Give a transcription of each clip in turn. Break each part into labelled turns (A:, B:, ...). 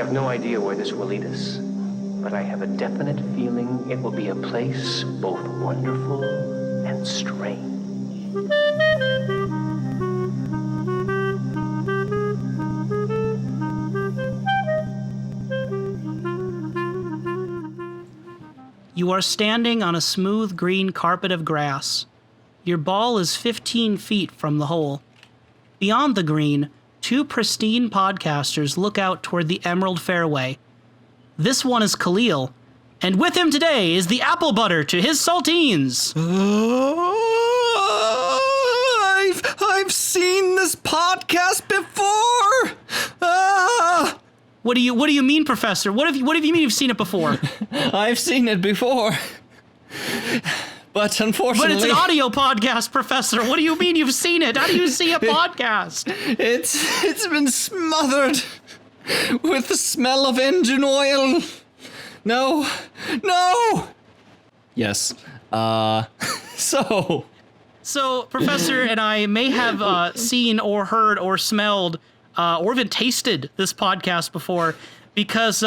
A: have no idea where this will lead us, but I have a definite feeling it will be a place both wonderful and strange.
B: You are standing on a smooth green carpet of grass. Your ball is 15 feet from the hole. Beyond the green, two pristine podcasters look out toward the emerald fairway. This one is Kalil, and with him today is the apple butter to his saltines.
C: I've seen this podcast before.
B: What do you mean, Professor? What have you mean you've seen it before?
C: I've seen it before. But unfortunately...
B: But it's an audio podcast, Professor. What do you mean you've seen it? How do you see a podcast?
C: It's been smothered with the smell of engine oil. No. Yes.
B: So, Professor and I may have seen or heard or smelled or even tasted this podcast before because,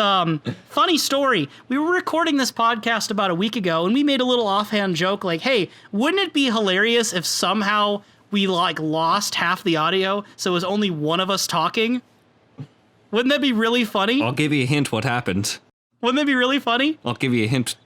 B: funny story, we were recording this podcast about a week ago and we made a little offhand joke like, hey, wouldn't it be hilarious if somehow we lost half the audio so it was only one of us talking? Wouldn't that be really funny?
C: I'll give you a hint what happened.
B: Wouldn't that be really funny?
C: I'll give you a hint.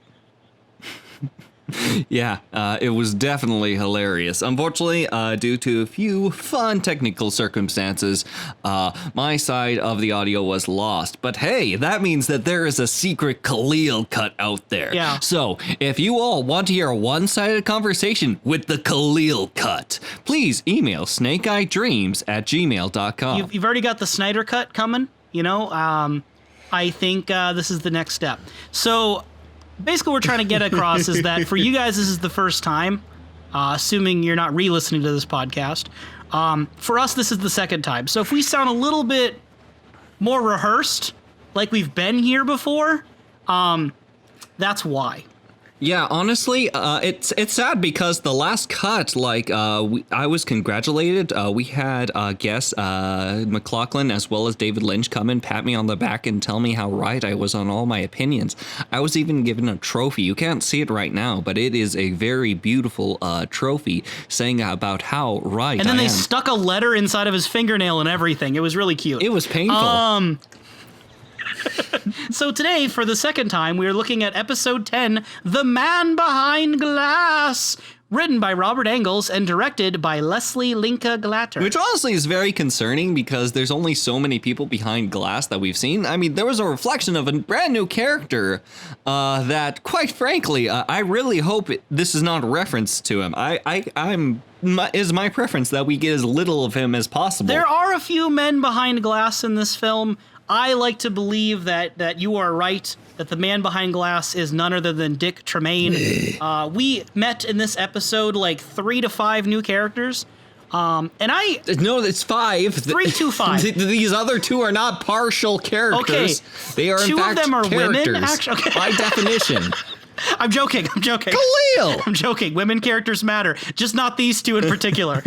C: Yeah, it was definitely hilarious. Unfortunately, due to a few fun technical circumstances, my side of the audio was lost. But hey, that means that there is a secret Kalil cut out there.
B: Yeah.
C: So, if you all want to hear a one-sided conversation with the Kalil cut, please email snakeeyedreams@gmail.com.
B: You've already got the Snyder cut coming, you know? I think this is the next step. So... basically, what we're trying to get across is that for you guys, this is the first time, assuming you're not re-listening to this podcast. For us, this is the second time. So if we sound a little bit more rehearsed, like we've been here before, that's why.
C: Yeah, honestly, it's sad because the last cut, I was congratulated. We had guests, McLaughlin as well as David Lynch come and pat me on the back and tell me how right I was on all my opinions. I was even given a trophy. You can't see it right now, but it is a very beautiful trophy saying about how right I am.
B: And then they stuck a letter inside of his fingernail and everything. It was really cute.
C: It was painful.
B: So today, for the second time, we are looking at episode 10, The Man Behind Glass, written by Robert Engels and directed by Leslie Linka Glatter.
C: Which honestly is very concerning because there's only so many people behind glass that we've seen. I mean, there was a reflection of a brand new character that, quite frankly, I really hope this is not a reference to him. Is my preference that we get as little of him as possible.
B: There are a few men behind glass in this film. I like to believe that you are right, that the man behind glass is none other than Dick Tremaine. We met in this episode like 3 to 5 new characters. No,
C: it's 5.
B: 3 to 5.
C: These other 2 are not partial characters.
B: Okay.
C: They are
B: 2
C: in fact
B: of them are
C: characters,
B: women, actually. Okay.
C: by definition.
B: I'm joking.
C: Kalil!
B: I'm joking. Women characters matter, just not these 2 in particular.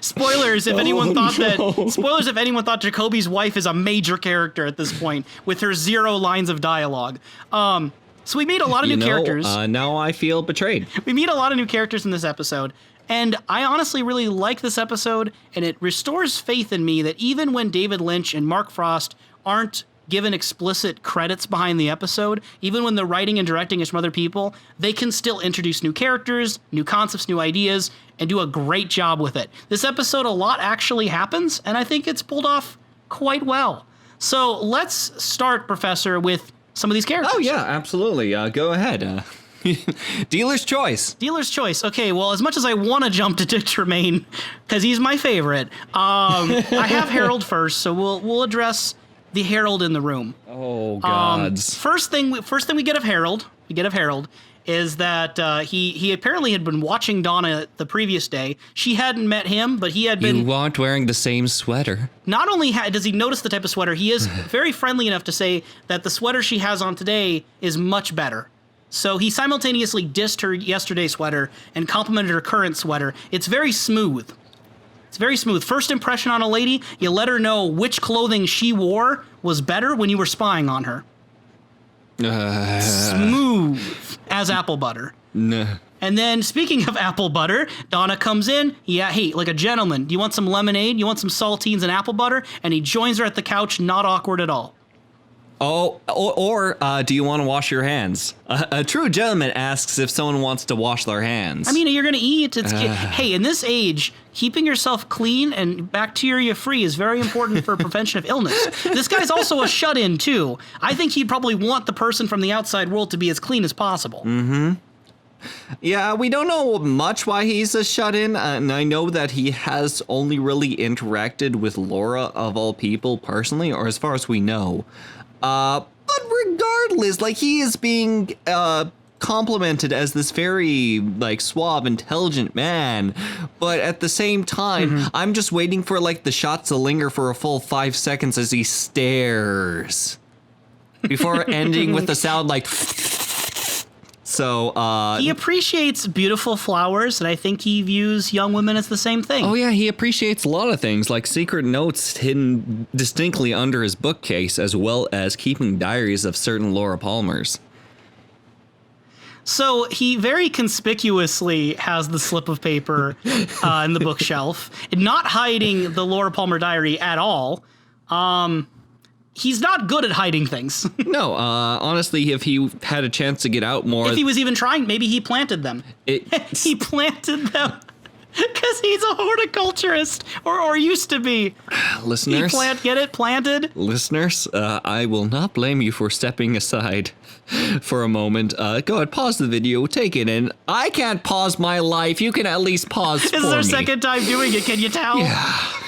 B: Spoilers if anyone thought Jacoby's wife is a major character at this point with her 0 lines of dialogue. So we meet a lot of new characters.
C: Now I feel betrayed.
B: We meet a lot of new characters in this episode, and I honestly really like this episode, and it restores faith in me that even when David Lynch and Mark Frost aren't given explicit credits behind the episode, even when the writing and directing is from other people, they can still introduce new characters, new concepts, new ideas, and do a great job with it. This episode, a lot actually happens, and I think it's pulled off quite well. So let's start, Professor, with some of these characters.
C: Oh, yeah, absolutely. Go ahead. Dealer's choice.
B: Dealer's choice. Okay, well, as much as I want to jump to Dick Tremaine, because he's my favorite, I have Harold first, so we'll address the Harold in the room.
C: Oh, gods.
B: First thing we get of Harold, is that he apparently had been watching Donna the previous day. She hadn't met him, but he had been...
C: You aren't wearing the same sweater.
B: Not only does he notice the type of sweater, he is very friendly enough to say that the sweater she has on today is much better. So he simultaneously dissed her yesterday's sweater and complimented her current sweater. It's very smooth. It's very smooth. First impression on a lady, you let her know which clothing she wore was better when you were spying on her. Smooth as apple butter.
C: Nah.
B: And then, speaking of apple butter, Donna comes in. Yeah, hey, like a gentleman. Do you want some lemonade? You want some saltines and apple butter? And he joins her at the couch, not awkward at all.
C: Oh, or do you want to wash your hands? A true gentleman asks if someone wants to wash their hands.
B: I mean, you're going to eat. Hey, in this age, keeping yourself clean and bacteria-free is very important for prevention of illness. This guy's also a shut-in, too. I think he'd probably want the person from the outside world to be as clean as possible.
C: Mm-hmm. Yeah, we don't know much why he's a shut-in, and I know that he has only really interacted with Laura, of all people, personally, or as far as we know. But regardless, like, he is being complimented as this very, like, suave, intelligent man. But at the same time, I'm just waiting for, like, the shots to linger for a full 5 seconds as he stares. Before ending with the sound like... So,
B: he appreciates beautiful flowers, and I think he views young women as the same thing.
C: Oh yeah, he appreciates a lot of things, like secret notes hidden distinctly under his bookcase, as well as keeping diaries of certain Laura Palmers.
B: So he very conspicuously has the slip of paper in the bookshelf, not hiding the Laura Palmer diary at all. He's not good at hiding things.
C: No, honestly, if he had a chance to get out more...
B: If he was even trying, maybe he planted them. He planted them because he's a horticulturist, or used to be.
C: Listeners...
B: Get it? Planted?
C: Listeners, I will not blame you for stepping aside for a moment. Go ahead, pause the video, take it in. I can't pause my life. You can at least pause for me.
B: This is our second time doing it, can you tell?
C: Yeah.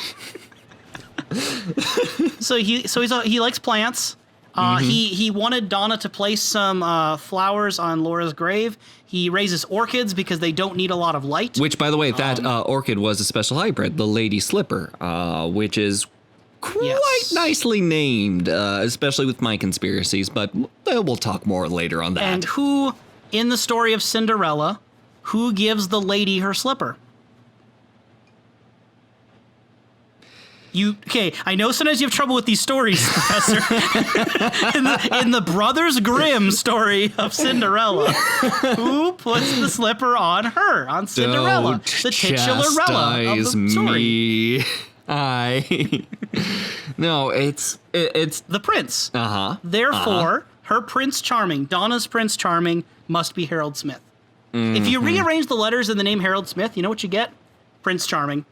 B: So he likes plants. He wanted Donna to place some flowers on Laura's grave. He raises orchids because they don't need a lot of light.
C: Which, by the way, that orchid was a special hybrid, the Lady Slipper, which is quite nicely named, especially with my conspiracies. But we'll talk more later on that.
B: And who, in the story of Cinderella, who gives the lady her slipper? I know sometimes you have trouble with these stories, Professor. in the Brothers Grimm story of Cinderella, who puts the slipper on her, on Cinderella, the titularella of the story?
C: No, it's
B: the prince.
C: Therefore,
B: her Prince Charming, Donna's Prince Charming, must be Harold Smith. If you rearrange the letters in the name Harold Smith, you know what you get? Prince Charming.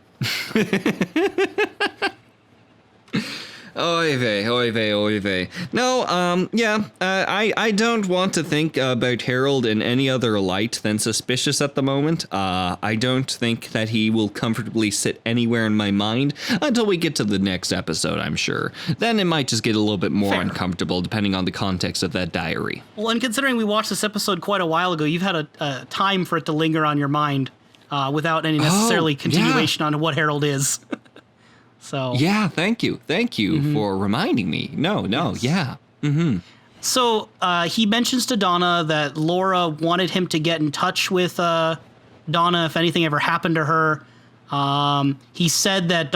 C: Oy vey. No, I don't want to think about Harold in any other light than suspicious at the moment. I don't think that he will comfortably sit anywhere in my mind until we get to the next episode, I'm sure. Then it might just get a little bit more uncomfortable depending on the context of that diary.
B: Well, and considering we watched this episode quite a while ago, you've had a time for it to linger on your mind without any necessarily continuation on what Harold is. So
C: yeah, thank you for reminding me.
B: So he mentions to Donna that Laura wanted him to get in touch with Donna if anything ever happened to her. He said that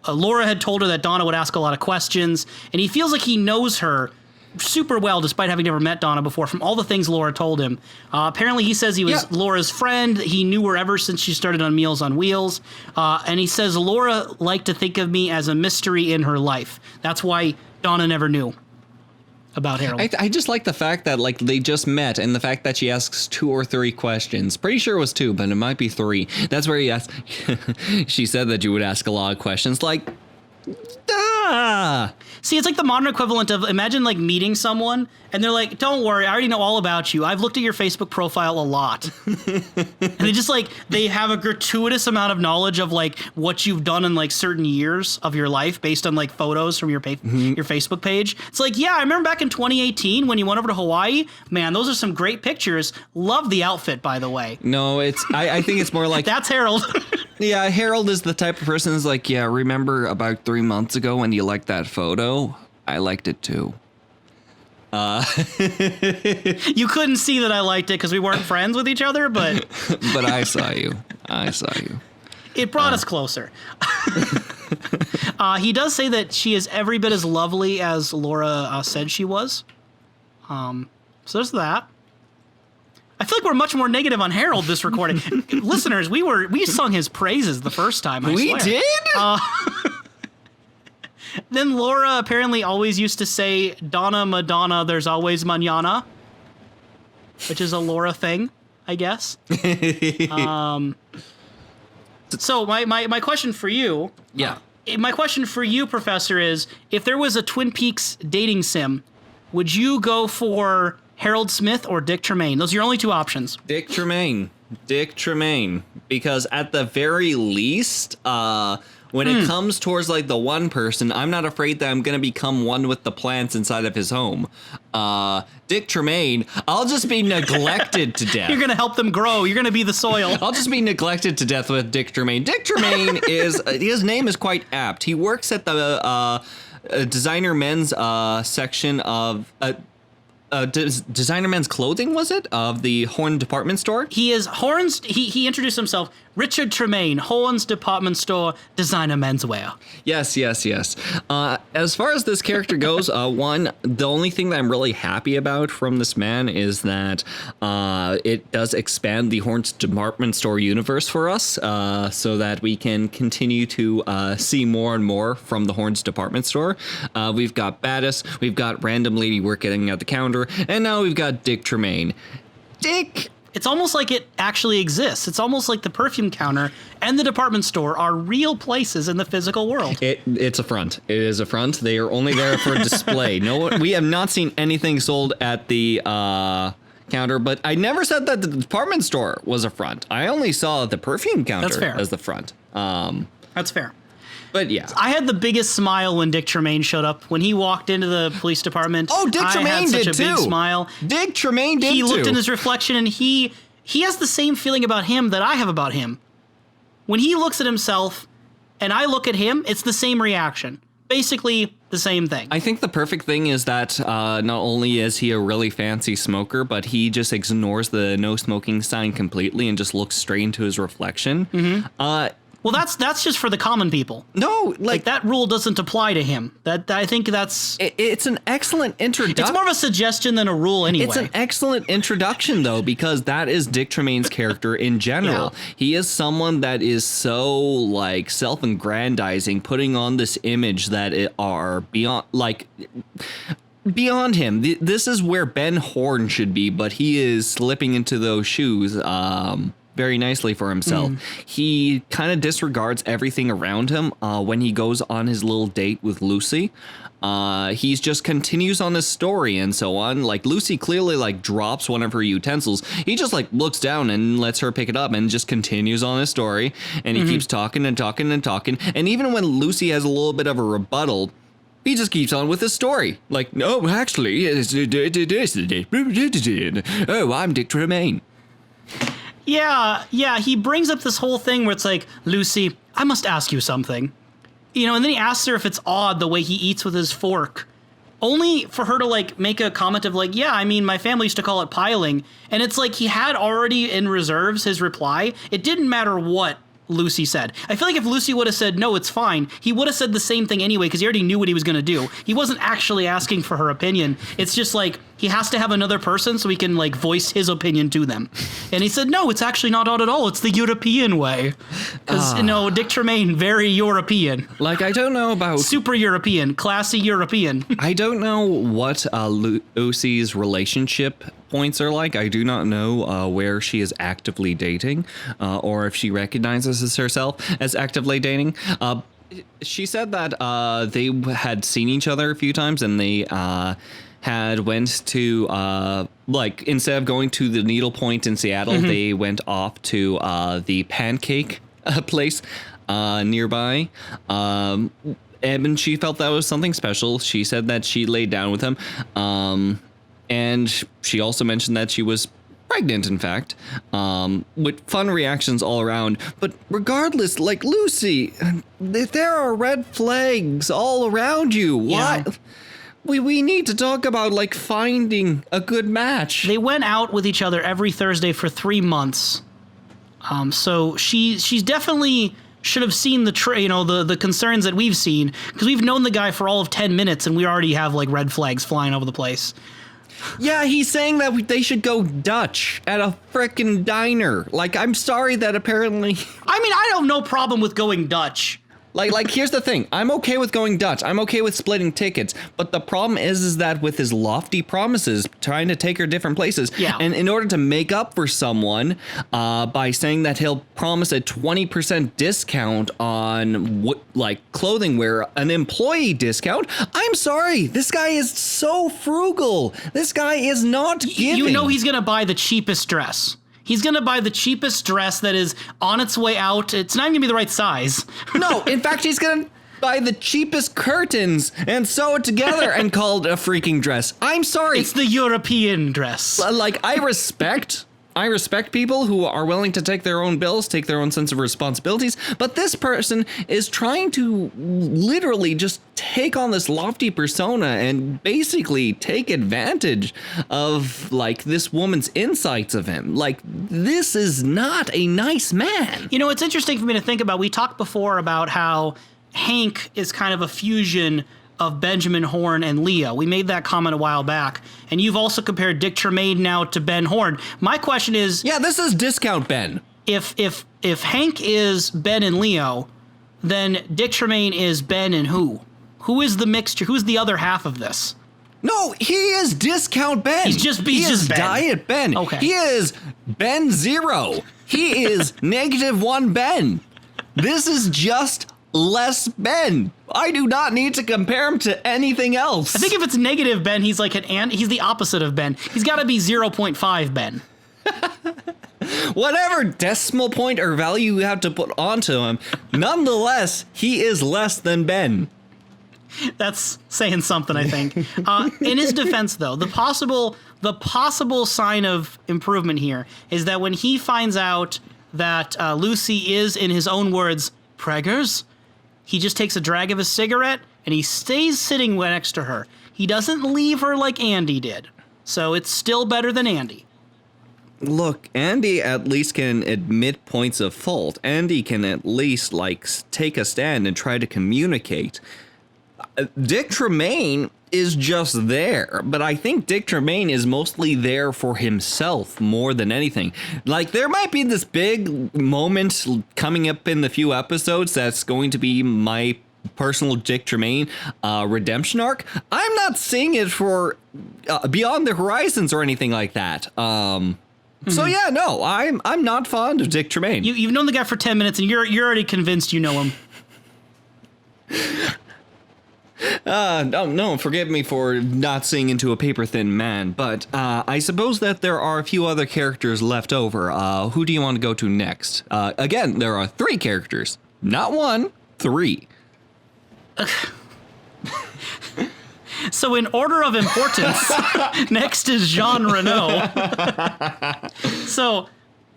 B: Laura had told her that Donna would ask a lot of questions, and he feels like he knows her super well despite having never met Donna before from all the things Laura told him. Apparently he says he was Laura's friend. He knew her ever since she started on Meals on Wheels. And he says Laura liked to think of me as a mystery in her life. That's why Donna never knew about Harold.
C: I just like the fact that like they just met, and the fact that she asks 2 or 3 questions. Pretty sure it was 2, but it might be 3. That's where he asked. She said that you would ask a lot of questions like,
B: See, it's like the modern equivalent of imagine like meeting someone and they're like, don't worry, I already know all about you. I've looked at your Facebook profile a lot. And they have a gratuitous amount of knowledge of like what you've done in like certain years of your life based on like photos from your Facebook page. It's like, yeah, I remember back in 2018 when you went over to Hawaii. Man, those are some great pictures. Love the outfit, by the way.
C: No, I think it's more like
B: that's Harold.
C: Yeah, Harold is the type of person who's like, yeah, remember about 3 months ago when you liked that photo? I liked it too.
B: You couldn't see that I liked it because we weren't friends with each other, but...
C: But I saw you.
B: It brought us closer. He does say that she is every bit as lovely as Laura said she was. So there's that. I feel like we're much more negative on Harold this recording. Listeners, we sung his praises the first time. I swear.
C: Did?
B: Then Laura apparently always used to say, Donna Madonna, there's always mañana, which is a Laura thing, I guess. So my question for you, my question for you, Professor, is if there was a Twin Peaks dating sim, would you go for Harold Smith or Dick Tremaine? Those are your only two options.
C: Dick Tremaine, because at the very least, when it comes towards like the one person, I'm not afraid that I'm going to become one with the plants inside of his home. Dick Tremaine, I'll just be neglected to death.
B: You're going to help them grow. You're going to be the soil.
C: I'll just be neglected to death with Dick Tremaine. Dick Tremaine his name is quite apt. He works at the designer men's section of... designer men's clothing, was it? Of the Horn department store?
B: He is Horn's. He introduced himself, Richard Tremaine, Horn's department store, designer menswear.
C: Yes. As far as this character goes, the only thing that I'm really happy about from this man is that it does expand the Horn's department store universe for us, so that we can continue to see more and more from the Horn's department store. We've got Battis, we've got random lady working at the counter, and now we've got Dick Tremaine. Dick!
B: It's almost like it actually exists. It's almost like the perfume counter and the department store are real places in the physical world.
C: It's a front. It is a front. They are only there for display. We have not seen anything sold at the counter, but I never said that the department store was a front. I only saw the perfume counter as the front.
B: That's fair.
C: But yeah.
B: I had the biggest smile when Dick Tremaine showed up. When he walked into the police department,
C: oh, Dick Tremaine
B: did
C: too.
B: Such a big smile.
C: Dick Tremaine did too.
B: He looked in his reflection, and he has the same feeling about him that I have about him. When he looks at himself, and I look at him, it's the same reaction. Basically, the same thing.
C: I think the perfect thing is that not only is he a really fancy smoker, but he just ignores the no smoking sign completely and just looks straight into his reflection.
B: Mm-hmm. Well, that's just for the common people.
C: No,
B: like that rule doesn't apply to him. I think that's...
C: It's an excellent introduction.
B: It's more of a suggestion than a rule anyway.
C: It's an excellent introduction, though, because that is Dick Tremaine's character in general. Yeah. He is someone that is so, like, self-aggrandizing, putting on this image that are beyond him. This is where Ben Horn should be, but he is slipping into those shoes, very nicely for himself. He kind of disregards everything around him when he goes on his little date with Lucy. He's just continues on his story and so on. Like, Lucy clearly like drops one of her utensils. He just like looks down and lets her pick it up and just continues on his story. And he keeps talking and talking and talking. And even when Lucy has a little bit of a rebuttal, he just keeps on with his story. Like, no, actually, oh, I'm Dick Tremaine.
B: Yeah, he brings up this whole thing where it's like, Lucy, I must ask you something. You know, and then he asks her if it's odd the way he eats with his fork. Only for her to, like, make a comment of, like, yeah, I mean, my family used to call it piling. And it's like he had already in reserves his reply. It didn't matter what Lucy said. I feel like if Lucy would have said, no, it's fine, he would have said the same thing anyway because he already knew what he was going to do. He wasn't actually asking for her opinion. It's just like he has to have another person so he can like voice his opinion to them. And he said, no, it's actually not odd at all. It's the European way. Because, Dick Tremaine, very European.
C: Like, I don't know about...
B: Super European, classy European.
C: I don't know what Lucy's relationship points are like. I do not know where she is actively dating or if she recognizes herself as actively dating. She said that they had seen each other a few times and they had went to instead of going to the Needle Point in Seattle, they went off to the pancake place nearby. And she felt that was something special. She said that she laid down with him. And she also mentioned that she was pregnant, in fact, with fun reactions all around. But regardless, like, Lucy, there are red flags all around you. Why? Yeah. We need to talk about, like, finding a good match.
B: They went out with each other every Thursday for 3 months. So she's definitely should have seen the concerns that we've seen, because we've known the guy for all of 10 minutes and we already have like red flags flying over the place.
C: Yeah, he's saying that they should go Dutch at a frickin' diner. Like, I'm sorry that apparently...
B: I mean, I have no problem with going Dutch.
C: Like, here's the thing. I'm okay with going Dutch. I'm okay with splitting tickets. But the problem is that with his lofty promises, trying to take her different places,
B: yeah.
C: And in order to make up for someone, by saying that he'll promise a 20% discount on clothing wear, an employee discount, I'm sorry. This guy is so frugal. This guy is not giving.
B: You know he's going to buy the cheapest dress. He's going to buy the cheapest dress that is on its way out. It's not even going to be the right size.
C: No, in fact, he's going to buy the cheapest curtains and sew it together and call it a freaking dress. I'm sorry.
B: It's the European dress.
C: Like, I respect people who are willing to take their own bills, take their own sense of responsibilities, but this person is trying to literally just take on this lofty persona and basically take advantage of, like, this woman's insights of him. Like, this is not a nice man.
B: You know, it's interesting for me to think about. We talked before about how Hank is kind of a fusion of Benjamin Horne and Leo. We made that comment a while back. And you've also compared Dick Tremaine now to Ben Horne. My question is...
C: Yeah, this is discount Ben.
B: If Hank is Ben and Leo, then Dick Tremaine is Ben and who? Who is the mixture? Who's the other half of this?
C: No, he is discount Ben.
B: He's just Ben.
C: Diet Ben.
B: Okay.
C: He is Ben Zero. He is -1 Ben. This is just less Ben. I do not need to compare him to anything else.
B: I think if it's negative Ben, he's like he's the opposite of Ben. He's got to be 0.5 Ben.
C: Whatever decimal point or value you have to put onto him, nonetheless, he is less than Ben.
B: That's saying something, I think. In his defense, though, the possible sign of improvement here is that when he finds out that Lucy is, in his own words, preggers, he just takes a drag of his cigarette and he stays sitting next to her. He doesn't leave her like Andy did. So it's still better than Andy.
C: Look, Andy at least can admit points of fault. Andy can at least, like, take a stand and try to communicate. Dick Tremaine is just there, but I think Dick Tremaine is mostly there for himself more than anything. Like, there might be this big moment coming up in the few episodes that's going to be my personal Dick Tremaine redemption arc. I'm not seeing it for Beyond the Horizons or anything like that. So yeah, no, I'm not fond of Dick Tremaine.
B: You've known the guy for 10 minutes and you're already convinced you know him.
C: No, forgive me for not seeing into a paper-thin man, but I suppose that there are a few other characters left over. Who do you want to go to next? Again, there are 3 characters. Not 1, 3.
B: So in order of importance, next is Jean Reno. So,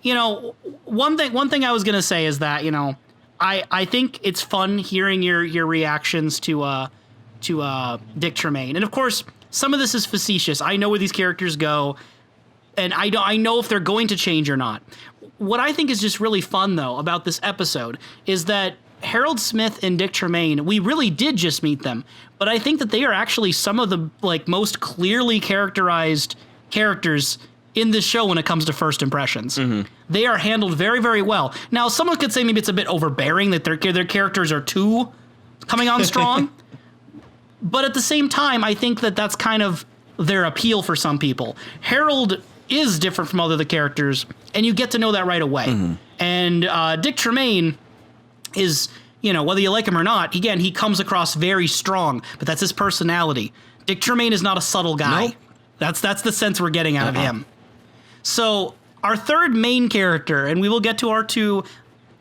B: you know, one thing I was going to say is that, you know, I think it's fun hearing your reactions to Dick Tremaine. And of course, some of this is facetious. I know where these characters go, and I know if they're going to change or not. What I think is just really fun, though, about this episode is that Harold Smith and Dick Tremaine, we really did just meet them, but I think that they are actually some of the most clearly characterized characters in this show when it comes to first impressions. Mm-hmm. They are handled very, very well. Now, someone could say maybe it's a bit overbearing that their characters are too coming on strong. But at the same time, I think that that's kind of their appeal for some people. Harold is different from other characters, and you get to know that right away. Mm-hmm. And Dick Tremaine is, you know, whether you like him or not, again, he comes across very strong, but that's his personality. Dick Tremaine is not a subtle guy. Nope. That's the sense we're getting out of him. So our third main character, and we will get to our 2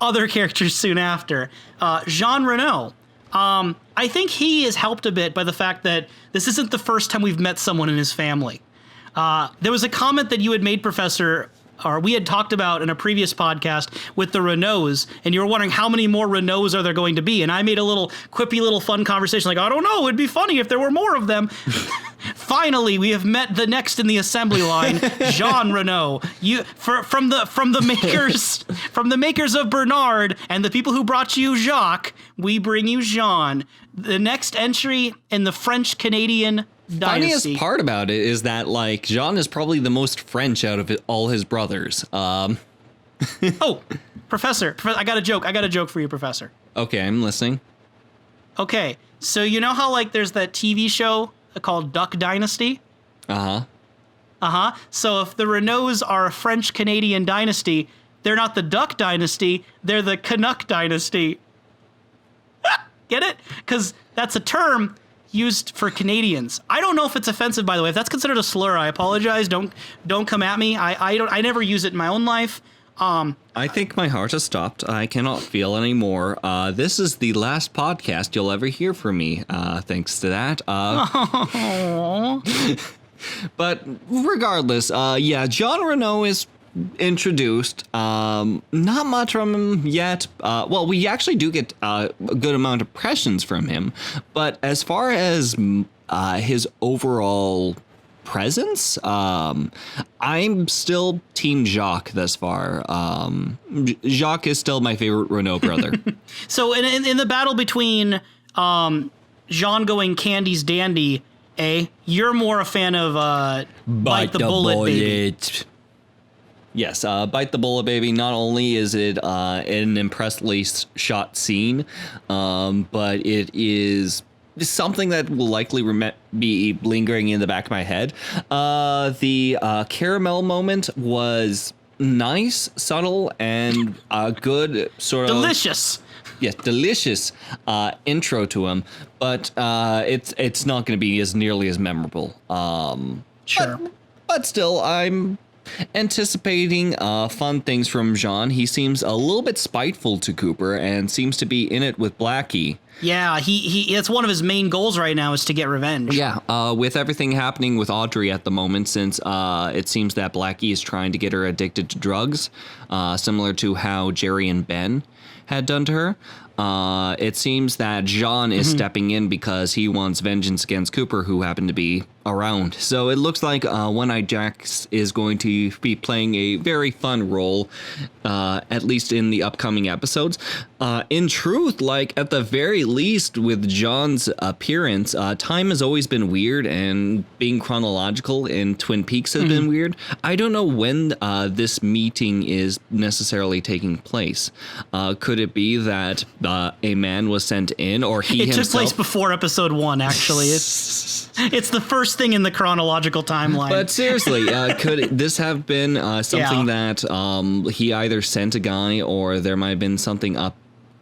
B: other characters soon after, Jean Reno. I think he is helped a bit by the fact that this isn't the first time we've met someone in his family. There was a comment that you had made, Professor, or we had talked about in a previous podcast with the Renaults, and you were wondering how many more Renaults are there going to be. And I made a little quippy little fun conversation like, I don't know, it'd be funny if there were more of them. Finally, we have met the next in the assembly line, Jean Renault. From the makers of Bernard and the people who brought you Jacques, we bring you Jean, the next entry in the French-Canadian dynasty.
C: Funniest part about it is that like Jean is probably the most French out of all his brothers.
B: Oh, Professor, I got a joke for you, Professor.
C: Okay, I'm listening.
B: Okay, so you know how like there's that TV show called Duck Dynasty? So if the Renaults are a French-Canadian dynasty, they're not the Duck Dynasty, they're the Canuck Dynasty. Get it? Because that's a term used for Canadians. I don't know if it's offensive, by the way. If that's considered a slur, I apologize. Don't come at me. I never use it in my own life.
C: I think my heart has stopped. I cannot feel anymore. This is the last podcast you'll ever hear from me. Thanks to that. But regardless, Jean Renault is introduced. Not much from him yet. Well, we actually do get a good amount of impressions from him. But as far as his overall presence, I'm still Team Jacques thus far. Jacques is still my favorite Renault brother.
B: So in the battle between Jean going Candy's Dandy, you're more a fan of Bite the Bullet Baby.
C: Yes, Bite the Bullet Baby. Not only is it an impressively shot scene, but it is something that will likely be lingering in the back of my head. The caramel moment was nice, subtle, and a good sort of
B: delicious.
C: Yes, delicious intro to him, but it's not going to be as nearly as memorable.
B: Sure,
C: but still, I'm anticipating fun things from Jean. He seems a little bit spiteful to Cooper and seems to be in it with Blackie.
B: Yeah, he it's one of his main goals right now is to get revenge.
C: Yeah, with everything happening with Audrey at the moment, since it seems that Blackie is trying to get her addicted to drugs, similar to how Jerry and Ben had done to her. It seems that Jean is stepping in because he wants vengeance against Cooper, who happened to be around. So it looks like One-Eyed Jacks is going to be playing a very fun role, at least in the upcoming episodes. In truth, like at the very least with John's appearance, time has always been weird, and being chronological in Twin Peaks has been weird. I don't know when this meeting is necessarily taking place. Could it be that a man was sent in, or he himself? It took place
B: before episode 1, actually. It's the first thing in the chronological timeline.
C: But seriously, could this have been something that he either sent a guy, or there might have been something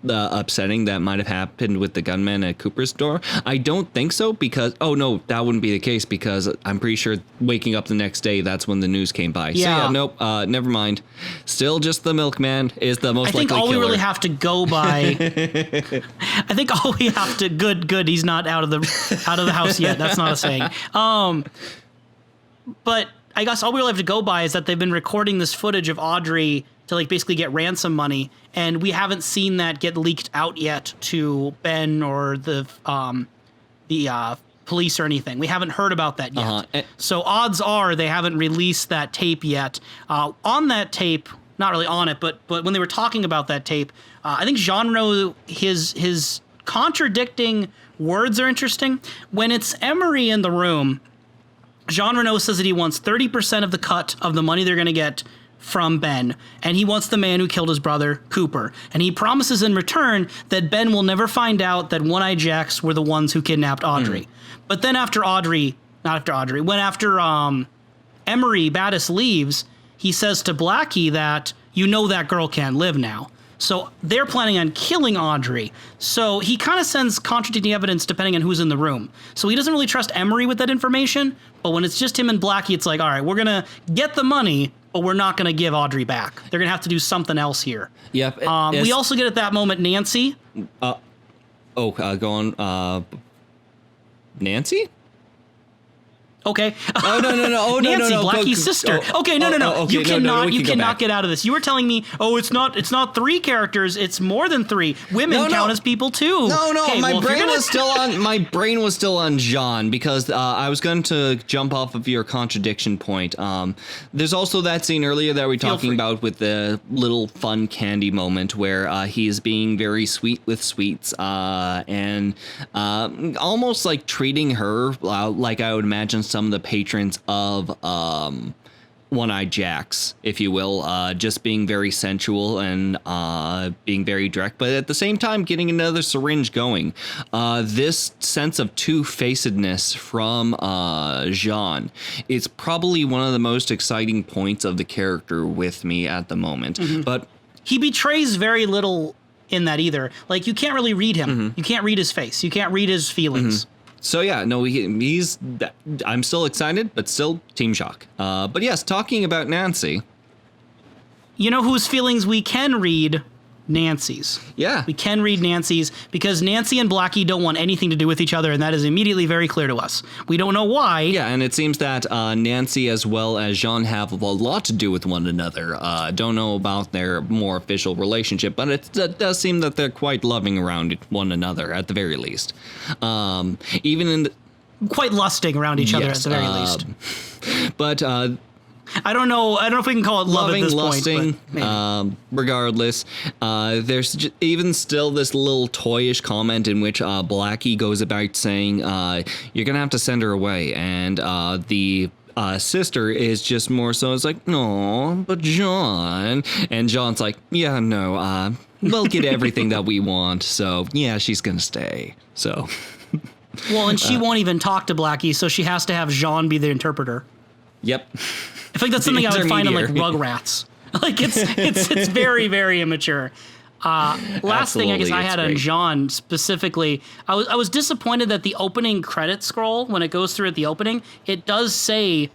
C: upsetting that might have happened with the gunman at Cooper's door? I don't think so, because no, that wouldn't be the case, because I'm pretty sure waking up the next day, that's when the news came by.
B: Yeah.
C: So nope, never mind. Still just the milkman is the most likely killer. I think all we really have
B: to go by I think all we have to good he's not out of the house yet. That's not a saying. But I guess all we really have to go by is that they've been recording this footage of Audrey to like basically get ransom money, and we haven't seen that get leaked out yet to Ben or the police or anything. We haven't heard about that yet. So odds are they haven't released that tape yet. On that tape, not really on it, but when they were talking about that tape, I think Jean Renault, his contradicting words are interesting. When it's Emery in the room, Jean Renault says that he wants 30% of the cut of the money they're going to get from Ben, and he wants the man who killed his brother, Cooper. And he promises in return that Ben will never find out that One-Eyed Jacks were the ones who kidnapped Audrey. But then after Emery Battis leaves, he says to Blackie that, you know that girl can't live now. So they're planning on killing Audrey. So he kind of sends contradicting evidence depending on who's in the room. So he doesn't really trust Emery with that information. But when it's just him and Blackie, it's like, all right, we're going to get the money, but we're not going to give Audrey back. They're going to have to do something else here.
C: Yep.
B: We also get at that moment Nancy.
C: Go on. Nancy?
B: Okay.
C: Oh no! Oh no!
B: Nancy,
C: no!
B: Blackie's sister. Okay, no.
C: Okay,
B: You cannot. You
C: go
B: cannot
C: back.
B: get out of this. You were telling me, it's not 3 characters. It's more than 3. Women count as people too.
C: No.
B: Okay,
C: My
B: well,
C: brain was still on. My brain was still on Jean because I was going to jump off of your contradiction point. There's also that scene earlier that we're talking about with the little fun candy moment where he is being very sweet with sweets and almost like treating her like I would imagine some of the patrons of One-Eyed Jacks, if you will, just being very sensual and being very direct, but at the same time getting another syringe going. This sense of two-facedness from Jean is probably one of the most exciting points of the character with me at the moment. Mm-hmm. But
B: he betrays very little in that either. Like, you can't really read him. Mm-hmm. You can't read his face. You can't read his feelings. Mm-hmm.
C: So yeah, no, he's. I'm still excited, but still Team Shock. But yes, talking about Nancy.
B: You know whose feelings we can read? Nancy's.
C: Yeah.
B: We can read Nancy's because Nancy and Blackie don't want anything to do with each other, and that is immediately very clear to us. We don't know why.
C: Yeah, and it seems that Nancy as well as Jean have a lot to do with one another. Don't know about their more official relationship, but it does seem that they're quite loving around one another at the very least. Even in
B: quite lusting around each other at the very least.
C: But
B: I don't know if we can call it love at this
C: lusting,
B: point.
C: Regardless, there's even still this little toyish comment in which Blackie goes about saying, "You're gonna have to send her away," and the sister is just more so. It's like, "No, but John," and John's like, "Yeah, no, we'll get everything that we want, so yeah, she's gonna stay." So,
B: well, and she won't even talk to Blackie, so she has to have Jean be the interpreter.
C: Yep.
B: I think that's something I would find on like Rugrats. Like it's very, very immature. Last thing I guess I had on Jean specifically, I was disappointed that the opening credit scroll, when it goes through at the opening, it does say,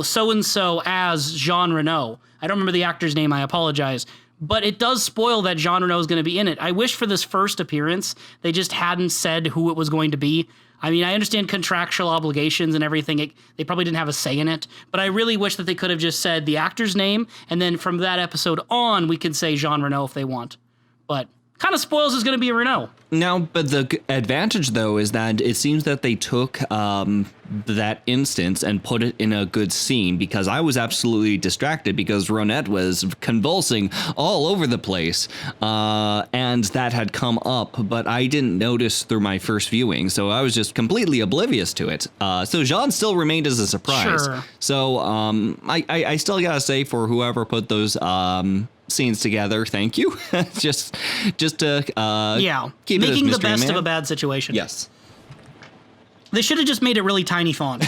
B: so and so as Jean Reno. I don't remember the actor's name. I apologize. But it does spoil that Jean Reno is going to be in it. I wish for this first appearance, they just hadn't said who it was going to be. I mean, I understand contractual obligations and everything. They probably didn't have a say in it. But I really wish that they could have just said the actor's name, and then from that episode on, we could say Jean Reno if they want. But kind of spoils it's going to be a Reno.
C: Now, but the advantage, though, is that it seems that they took that instance and put it in a good scene, because I was absolutely distracted because Ronette was convulsing all over the place, and that had come up, but I didn't notice through my first viewing, so I was just completely oblivious to it. So Jean still remained as a surprise.
B: Sure.
C: So I still gotta say, for whoever put those scenes together, thank you. just to keep
B: making
C: it
B: the best of a bad situation.
C: Yes.
B: They should have just made it really tiny font.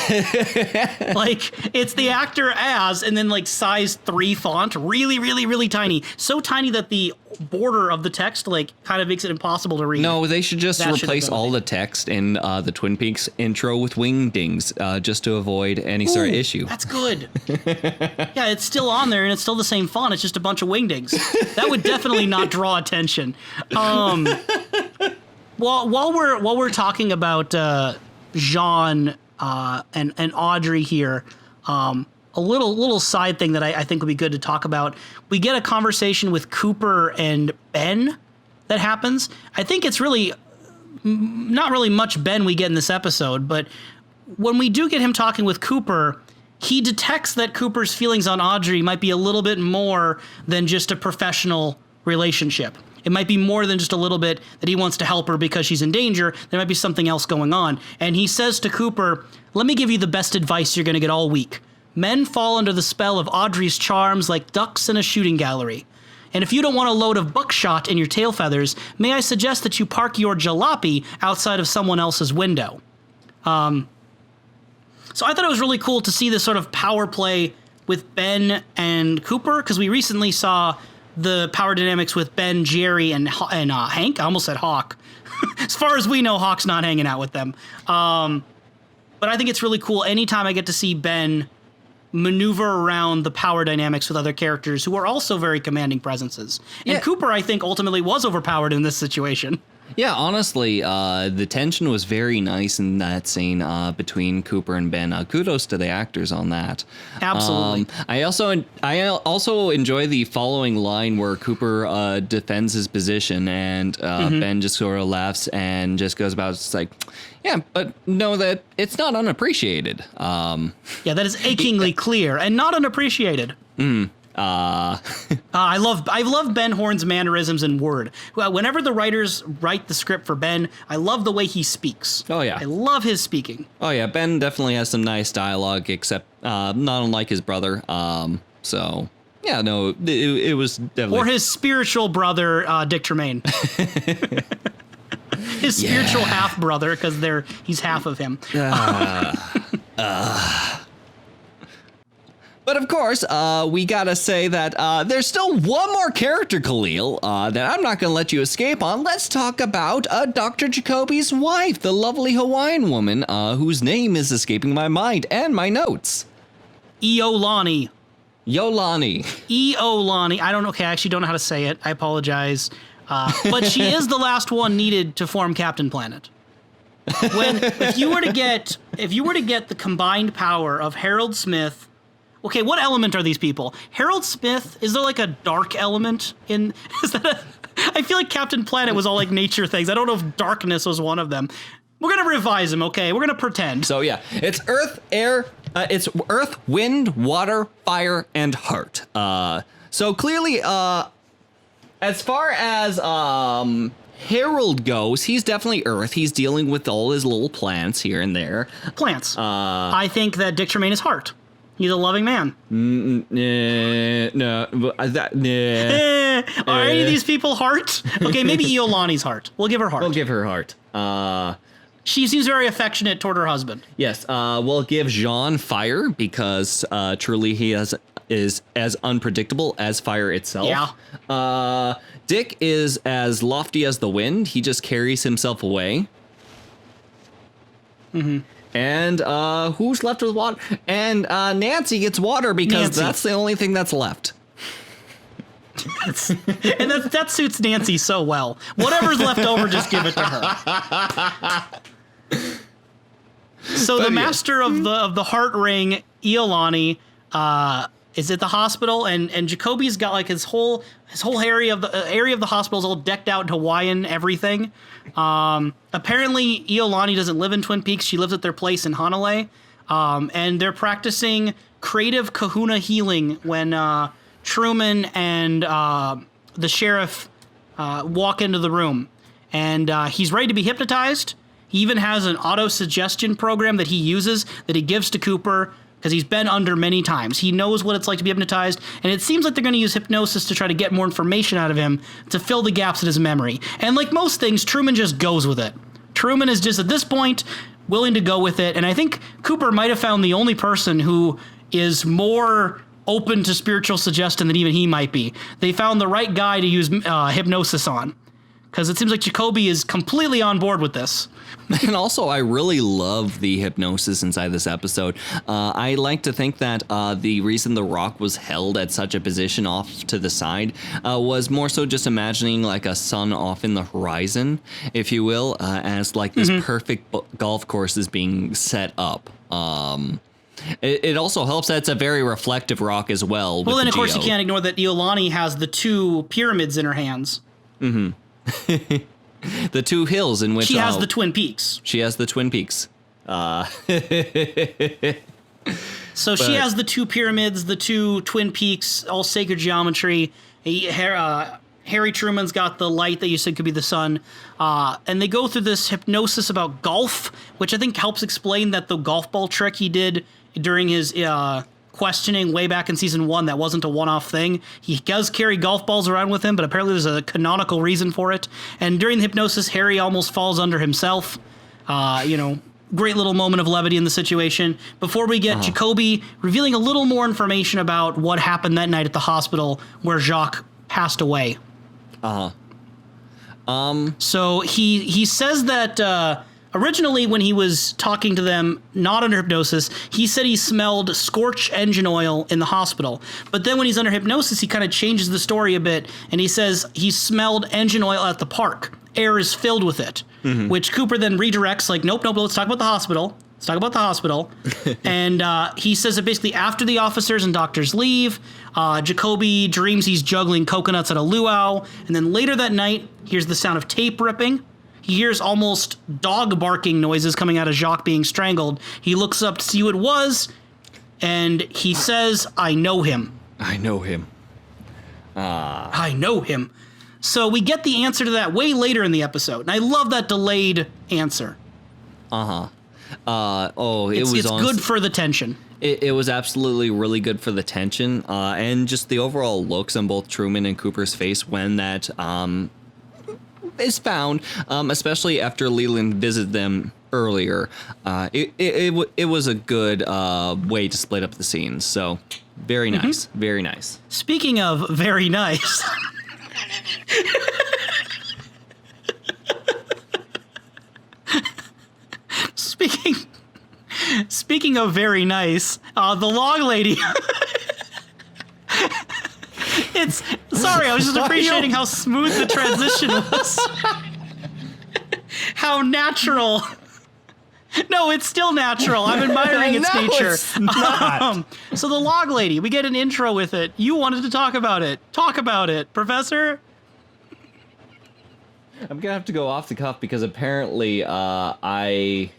B: Like, it's the actor as, and then like size 3 font, really, really, really tiny. So tiny that the border of the text like kind of makes it impossible to read.
C: No, they should just replace all the text in the Twin Peaks intro with wingdings, just to avoid any sort of issue.
B: That's good. Yeah, it's still on there and it's still the same font. It's just a bunch of wingdings. That would definitely not draw attention. While we're talking about Jean and Audrey here, a little side thing that I think would be good to talk about. We get a conversation with Cooper and Ben that happens. I think it's really not really much Ben we get in this episode, but when we do get him talking with Cooper, he detects that Cooper's feelings on Audrey might be a little bit more than just a professional relationship. It might be more than just a little bit that he wants to help her because she's in danger. There might be something else going on. And he says to Cooper, "Let me give you the best advice you're going to get all week. Men fall under the spell of Audrey's charms like ducks in a shooting gallery. And if you don't want a load of buckshot in your tail feathers, may I suggest that you park your jalopy outside of someone else's window." So I thought it was really cool to see this sort of power play with Ben and Cooper, because we recently saw the power dynamics with Ben, Jerry, and Hank. I almost said Hawk. As far as we know, Hawk's not hanging out with them. But I think it's really cool anytime I get to see Ben maneuver around the power dynamics with other characters who are also very commanding presences. And Cooper, I think, ultimately was overpowered in this situation.
C: Yeah, honestly, the tension was very nice in that scene between Cooper and Ben. Kudos to the actors on that.
B: Absolutely.
C: I also enjoy the following line where Cooper defends his position, and Ben just sort of laughs and just goes about it's like, yeah, but know that it's not unappreciated.
B: Yeah, that is achingly clear and not unappreciated. I love Ben Horn's mannerisms in Word. Whenever the writers write the script for Ben, I love the way he speaks.
C: Oh, yeah.
B: I love his speaking.
C: Oh, yeah. Ben definitely has some nice dialogue, except not unlike his brother. So, yeah, no, it was definitely...
B: Or his spiritual brother, Dick Tremaine. His spiritual half-brother, because he's half of him.
C: But of course, we gotta say that there's still one more character, Kalil, that I'm not gonna let you escape on. Let's talk about Dr. Jacoby's wife, the lovely Hawaiian woman, whose name is escaping my mind and my notes.
B: Iolani.
C: Yolani.
B: Iolani. I don't know. Okay, I actually don't know how to say it. I apologize. But she is the last one needed to form Captain Planet. If you were to get the combined power of Harold Smith. Okay, what element are these people? Harold Smith, is there like a dark element in... I feel like Captain Planet was all like nature things. I don't know if darkness was one of them. We're going to revise them, okay? We're going to pretend.
C: So yeah, it's earth, air, it's earth, wind, water, fire, and heart. So clearly, as far as Harold goes, he's definitely earth. He's dealing with all his little plants here and there.
B: Plants. I think that Dick Tremaine is heart. He's a loving man. Are any of these people heart? Okay, maybe Iolani's heart. We'll give her heart.
C: We'll give her heart.
B: She seems very affectionate toward her husband.
C: Yes, we'll give Jean fire because truly he is as unpredictable as fire itself.
B: Yeah.
C: Dick is as lofty as the wind. He just carries himself away.
B: Mm-hmm.
C: And who's left with water? And Nancy gets water because that's the only thing that's left.
B: And that suits Nancy so well. Whatever's left over, just give it to her. So the master of the heart ring, Iolani, is at the hospital, and Jacoby's got like his whole area of the hospital is all decked out in Hawaiian everything. Apparently Iolani doesn't live in Twin Peaks. She lives at their place in Hanalei. And they're practicing creative kahuna healing when Truman and the sheriff walk into the room. And he's ready to be hypnotized. He even has an auto-suggestion program that he uses that he gives to Cooper because he's been under many times. He knows what it's like to be hypnotized, and it seems like they're going to use hypnosis to try to get more information out of him to fill the gaps in his memory. And like most things, Truman just goes with it. Truman is just, at this point, willing to go with it, and I think Cooper might have found the only person who is more open to spiritual suggestion than even he might be. They found the right guy to use hypnosis on, because it seems like Jacoby is completely on board with this.
C: And also, I really love the hypnosis inside this episode. I like to think that the reason the rock was held at such a position off to the side was more so just imagining like a sun off in the horizon, if you will, as like this perfect golf course is being set up. It also helps that it's a very reflective rock as well.
B: Well, then, of course, you can't ignore that Iolani has the two pyramids in her hands.
C: Mm-hmm. The two hills in which
B: she has the Twin Peaks.
C: She has the Twin Peaks.
B: So she has the two pyramids, the two Twin Peaks, all sacred geometry. Harry Truman's got the light that you said could be the sun. And they go through this hypnosis about golf, which I think helps explain that the golf ball trick he did during his questioning way back in season 1, that wasn't a one-off thing. He does carry golf balls around with him, but apparently there's a canonical reason for it. And during the hypnosis, Harry almost falls under himself. Great little moment of levity in the situation. Before we get Jacoby revealing a little more information about what happened that night at the hospital where Jacques passed away. So he says that originally when he was talking to them, not under hypnosis, he said he smelled scorched engine oil in the hospital. But then when he's under hypnosis, he kind of changes the story a bit, and he says he smelled engine oil at the park. air is filled with it, which Cooper then redirects like, nope, let's talk about the hospital. And he says that basically after the officers and doctors leave, Jacoby dreams he's juggling coconuts at a luau. And then later that night, hears the sound of tape ripping. He hears almost dog barking noises coming out of Jacques being strangled. He looks up to see who it was, and he says, I know him.
C: I know him.
B: I know him. So we get the answer to that way later in the episode. And I love that delayed answer.
C: It's
B: good for the tension.
C: It was absolutely really good for the tension, and just the overall looks on both Truman and Cooper's face when that is found, especially after Leland visited them earlier. It was a good way to split up the scenes. So very nice, very nice.
B: Speaking of very nice. Speaking of very nice, the log lady. I was just appreciating how smooth the transition was. How natural. No, it's still natural. I'm admiring its nature.
C: It's not.
B: So the log lady, we get an intro with it. You wanted to talk about it. Talk about it, Professor.
C: I'm gonna have to go off the cuff because apparently I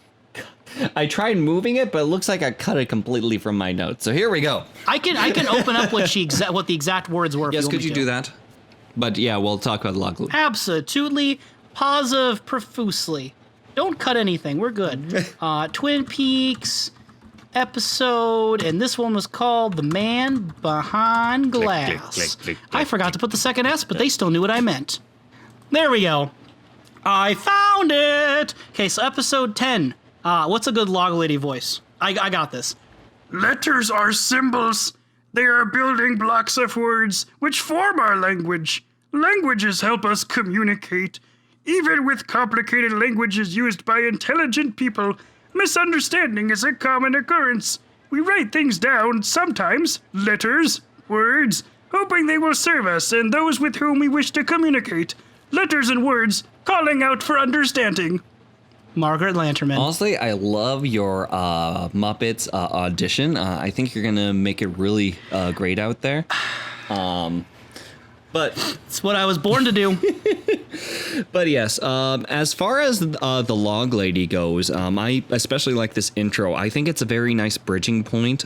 C: tried moving it, but it looks like I cut it completely from my notes. So here we go.
B: I can open up what the exact words were.
C: Yes, could you do that? But yeah, we'll talk about the log lady.
B: Absolutely, positive, profusely. Don't cut anything. We're good. Twin Peaks episode, and this one was called "The Man Behind Glass."
C: Click.
B: I forgot to put the second S, but they still knew what I meant. There we go. I found it. Okay, so episode 10. What's a good log lady voice? I got this.
D: Letters are symbols. They are building blocks of words which form our language. Languages help us communicate. Even with complicated languages used by intelligent people, misunderstanding is a common occurrence. We write things down, sometimes, letters, words, hoping they will serve us and those with whom we wish to communicate. Letters and words calling out for understanding.
B: Margaret Lanterman.
C: Honestly, I love your Muppets audition. I think you're gonna make it really great out there. But
B: it's what I was born to do.
C: But yes, as far as the log lady goes, I especially like this intro. I think it's a very nice bridging point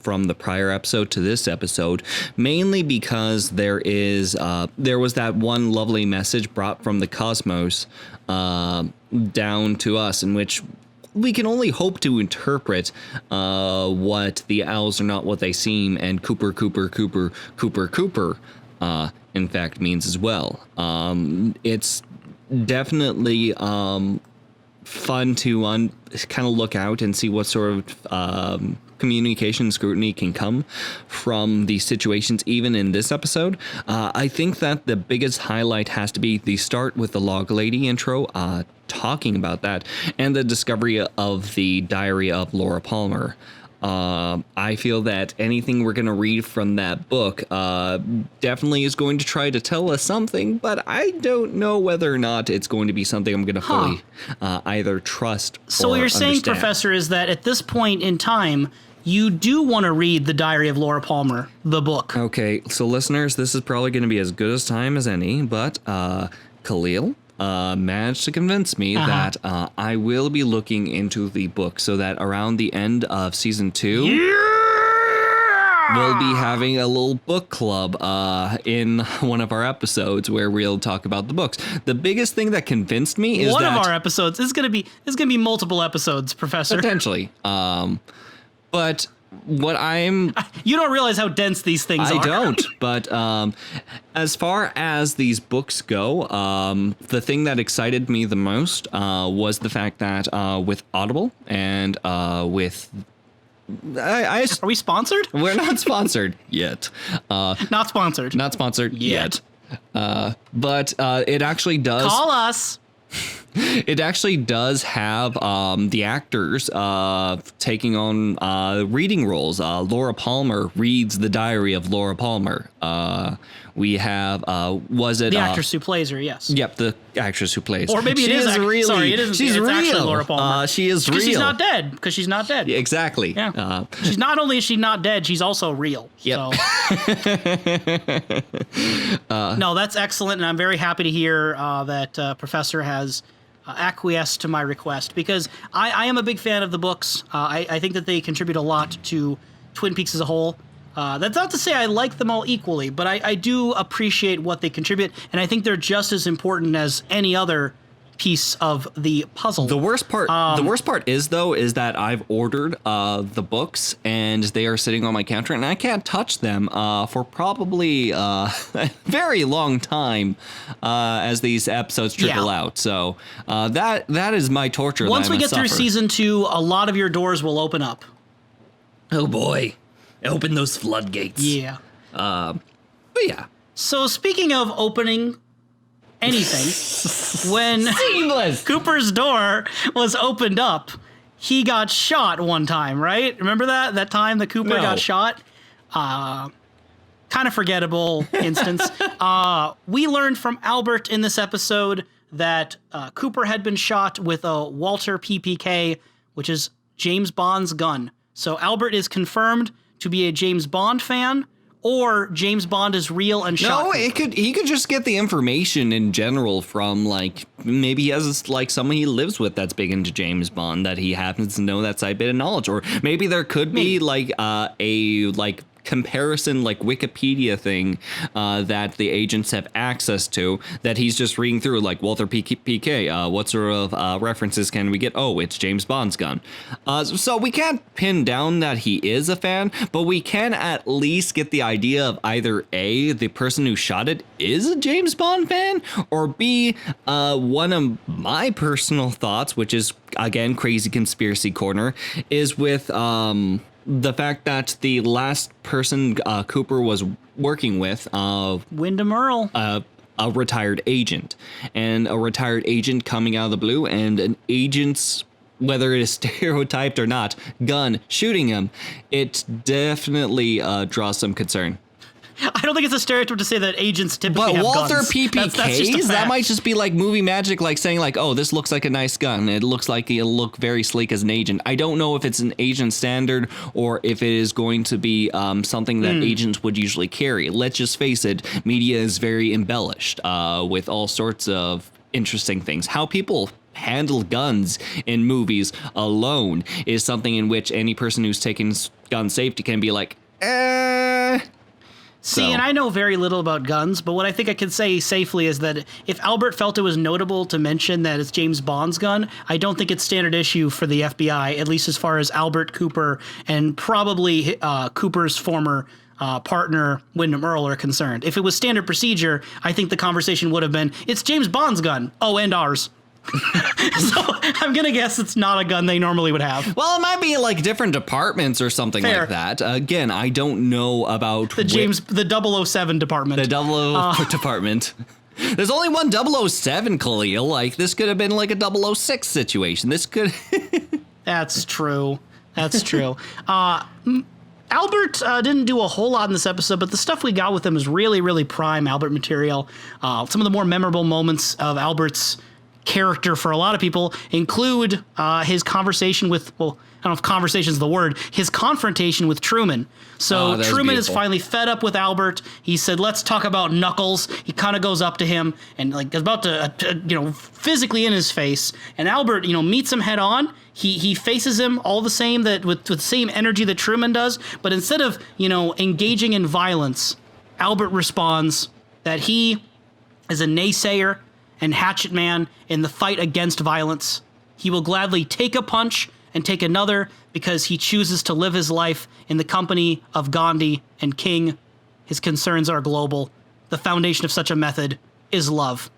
C: from the prior episode to this episode, mainly because there was that one lovely message brought from the cosmos down to us, in which we can only hope to interpret what the owls are not what they seem, and Cooper, in fact, means as well. It's definitely fun to kind of look out and see what sort of communication scrutiny can come from these situations, even in this episode. I think that the biggest highlight has to be the start with the log lady intro, talking about that, and the discovery of the diary of Laura Palmer. I feel that anything we're going to read from that book definitely is going to try to tell us something, but I don't know whether or not it's going to be something I'm going to fully either trust
B: So
C: or
B: what you're saying,
C: understand.
B: Professor, is that at this point in time, you do want to read The Diary of Laura Palmer, the book.
C: Okay, so listeners, this is probably going to be as good a time as any, but Kalil managed to convince me that I will be looking into the book, so that around the end of season 2, we'll be having a little book club in one of our episodes where we'll talk about the books. The biggest thing that convinced me is
B: one
C: that
B: of our episodes is going to be multiple episodes, Professor.
C: potentially, but what I'm...
B: You don't realize how dense these things are.
C: I don't, but as far as these books go, the thing that excited me the most was the fact that with Audible and with...
B: Are we sponsored?
C: We're not sponsored yet.
B: Not sponsored.
C: Not sponsored yet. But it actually does...
B: Call us.
C: It actually does have the actors taking on reading roles. Laura Palmer reads The Diary of Laura Palmer, We have was it
B: the actress who plays her? Yes.
C: Yep, the actress who plays.
B: Or maybe
C: she
B: it is
C: really.
B: Sorry, it isn't.
C: She's
B: it's
C: real.
B: actually Laura Palmer.
C: She is real.
B: Because she's not dead. Because she's not dead.
C: Exactly.
B: Yeah. She's not only is she not dead, she's also real.
C: Yep.
B: So. No, that's excellent, and I'm very happy to hear that Professor has acquiesced to my request, because I am a big fan of the books. I think that they contribute a lot to Twin Peaks as a whole. That's not to say I like them all equally, but I do appreciate what they contribute, and I think they're just as important as any other piece of the puzzle.
C: The worst part is that I've ordered the books and they are sitting on my counter and I can't touch them for probably a very long time as these episodes trickle out. So that is my torture.
B: Once we get through
C: suffer.
B: season 2, a lot of your doors will open up.
C: Oh boy, open those floodgates.
B: Yeah.
C: But yeah.
B: So speaking of opening anything, when
C: Seamless.
B: Cooper's door was opened up, he got shot one time, right? Remember that time that Cooper got shot? Kind of forgettable instance. We learned from Albert in this episode that Cooper had been shot with a Walter PPK, which is James Bond's gun. So Albert is confirmed to be a James Bond fan, or James Bond is real and shot.
C: No, he could just get the information in general from, like, maybe he has like someone he lives with that's big into James Bond that he happens to know that side bit of knowledge, or maybe there could be like a comparison like Wikipedia thing that the agents have access to that he's just reading through, like Walter PK. What sort of references can we get? Oh, it's James Bond's gun. So we can't pin down that he is a fan, but we can at least get the idea of either A, the person who shot it is a James Bond fan, or B, one of my personal thoughts, which is again crazy conspiracy corner, is with the fact that the last person Cooper was working with,
B: Wyndham Earl,
C: a retired agent, and a retired agent coming out of the blue, and an agent's, whether it is stereotyped or not, gun shooting him, it definitely draws some concern.
B: I don't think it's a stereotype to say that agents typically have
C: Walter
B: guns.
C: PPKs,
B: That's just a fact.
C: that might just be like movie magic, like saying like, oh, this looks like a nice gun. It looks like it'll look very sleek as an agent. I don't know if it's an agent standard or if it is going to be something that agents would usually carry. Let's just face it, media is very embellished with all sorts of interesting things. How people handle guns in movies alone is something in which any person who's taking gun safety can be like,
B: See, and I know very little about guns, but what I think I can say safely is that if Albert felt it was notable to mention that it's James Bond's gun, I don't think it's standard issue for the FBI, at least as far as Albert, Cooper, and probably Cooper's former partner, Wyndham Earl, are concerned. If it was standard procedure, I think the conversation would have been, it's James Bond's gun. Oh, and ours. So I'm going to guess it's not a gun they normally would have.
C: well, it might be like different departments or something
B: Fair.
C: like that. Again, I don't know about
B: The 007 department.
C: the 00 department. There's only one 007, Kalil. Like, this could have been like a 006 situation. This could...
B: That's true. That's true. Albert didn't do a whole lot in this episode, but the stuff we got with him is really, really prime Albert material. Some of the more memorable moments of Albert's character for a lot of people include his conversation with, well, I don't know if conversation is the word, his confrontation with Truman. So Truman is finally fed up with Albert. He said, let's talk about Knuckles. He kind of goes up to him and like is about to, physically in his face. And Albert, meets him head on. He faces him all the same, that with the same energy that Truman does. But instead of, engaging in violence, Albert responds that he is a naysayer and hatchet man in the fight against violence. He will gladly take a punch and take another because he chooses to live his life in the company of Gandhi and King. His concerns are global. The foundation of such a method is love.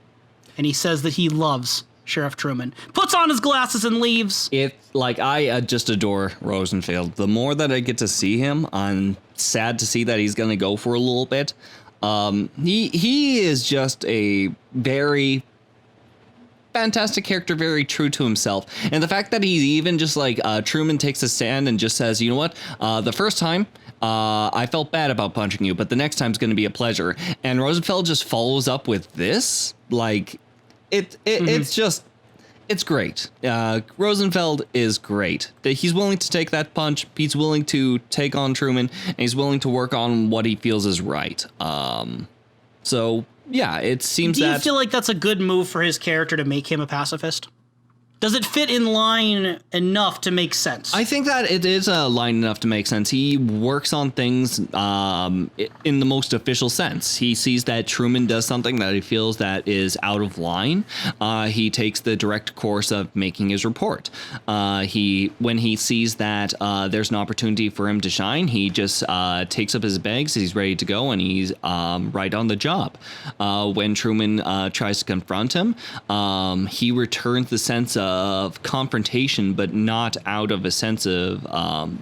B: And he says that he loves Sheriff Truman. Puts on his glasses and leaves.
C: I just adore Rosenfeld. The more that I get to see him, I'm sad to see that he's going to go for a little bit. He is just a very fantastic character, very true to himself. And the fact that he's even just like Truman takes a stand and just says, you know what, the first time I felt bad about punching you, but the next time's going to be a pleasure. And Rosenfeld just follows up with this. Like, it's just, it's great. Rosenfeld is great. He's willing to take that punch. He's willing to take on Truman, and he's willing to work on what he feels is right. So, yeah, it seems
B: Do you feel like that's a good move for his character to make him a pacifist? Does it fit in line enough to make sense?
C: I think that it is a line enough to make sense. He works on things in the most official sense. He sees that Truman does something that he feels that is out of line. He takes the direct course of making his report. When he sees that there's an opportunity for him to shine, he just takes up his bags, he's ready to go, and he's right on the job. When Truman tries to confront him, he returns the sense of confrontation, but not out of a sense of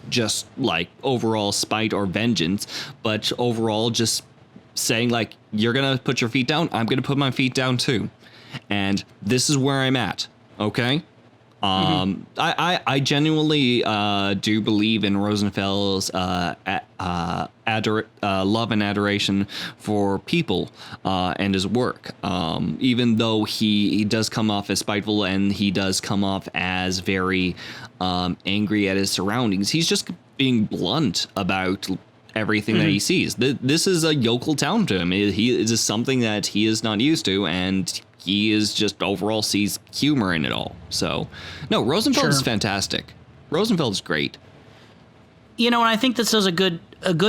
C: just like overall spite or vengeance, but overall just saying like, you're gonna put your feet down, I'm gonna put my feet down too, and this is where I'm at. Okay. I genuinely do believe in Rosenfeld's love and adoration for people and his work. Even though he does come off as spiteful and he does come off as very angry at his surroundings, he's just being blunt about everything that he sees. This is a yokel town to him. It is something that he is not used to, and he is just overall sees humor in it all. So, no, Rosenfeld is fantastic. Rosenfeld is great.
B: You know, and I think this is a good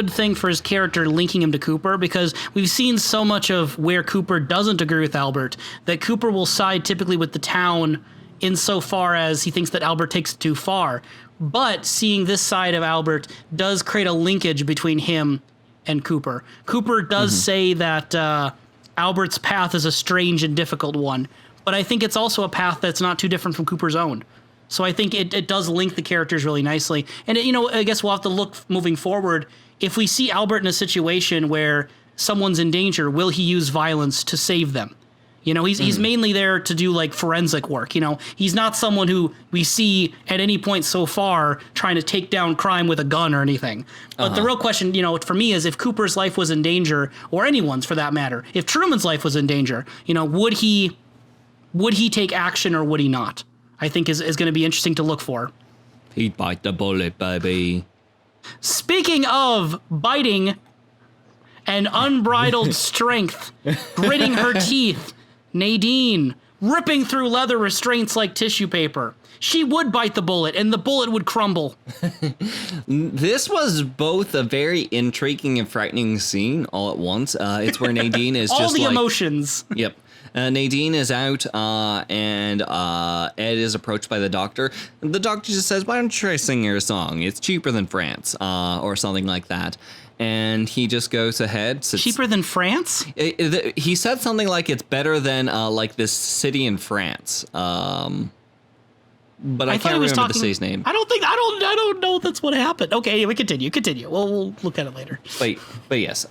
B: thing for his character, linking him to Cooper, because we've seen so much of where Cooper doesn't agree with Albert, that Cooper will side typically with the town insofar as he thinks that Albert takes it too far. But seeing this side of Albert does create a linkage between him and Cooper. Cooper does say that Albert's path is a strange and difficult one, but I think it's also a path that's not too different from Cooper's own. So I think it does link the characters really nicely. And, I guess we'll have to look moving forward. If we see Albert in a situation where someone's in danger, will he use violence to save them? He's mainly there to do like forensic work. He's not someone who we see at any point so far trying to take down crime with a gun or anything. But the real question, for me is if Cooper's life was in danger, or anyone's for that matter, if Truman's life was in danger, would he take action or would he not? I think is going to be interesting to look for.
C: He'd bite the bullet, baby.
B: Speaking of biting and unbridled strength, gritting her teeth, Nadine, ripping through leather restraints like tissue paper. She would bite the bullet, and the bullet would crumble.
C: This was both a very intriguing and frightening scene all at once. It's where Nadine is
B: all
C: just
B: the
C: like...
B: emotions.
C: Yep. Nadine is out, and Ed is approached by the doctor. The doctor just says, why don't you try singing your song? It's cheaper than France, or something like that. And he just goes ahead.
B: Cheaper than France?
C: He said something like it's better than like this city in France. But I can't remember the city's name.
B: I don't know if that's what happened. Okay, we continue. We'll look at it later.
C: But yes,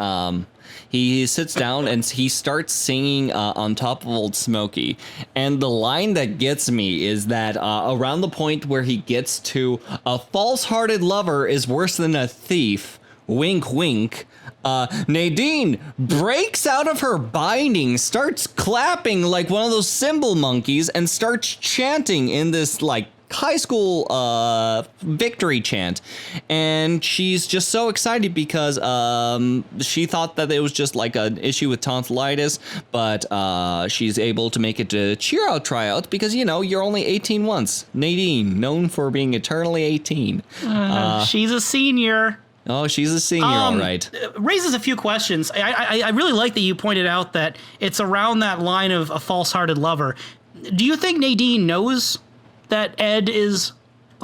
C: he sits down and he starts singing on top of Old Smokey. And the line that gets me is that around the point where he gets to a false-hearted lover is worse than a thief. Wink, wink. Nadine breaks out of her binding, starts clapping like one of those cymbal monkeys, and starts chanting in this like high school victory chant. And she's just so excited because she thought that it was just like an issue with tonsillitis, but she's able to make it to cheer out tryouts because, you're only 18 once. Nadine, known for being eternally 18.
B: She's a senior.
C: Oh, she's a senior, all right.
B: Raises a few questions. I really like that you pointed out that it's around that line of a false-hearted lover. Do you think Nadine knows that Ed is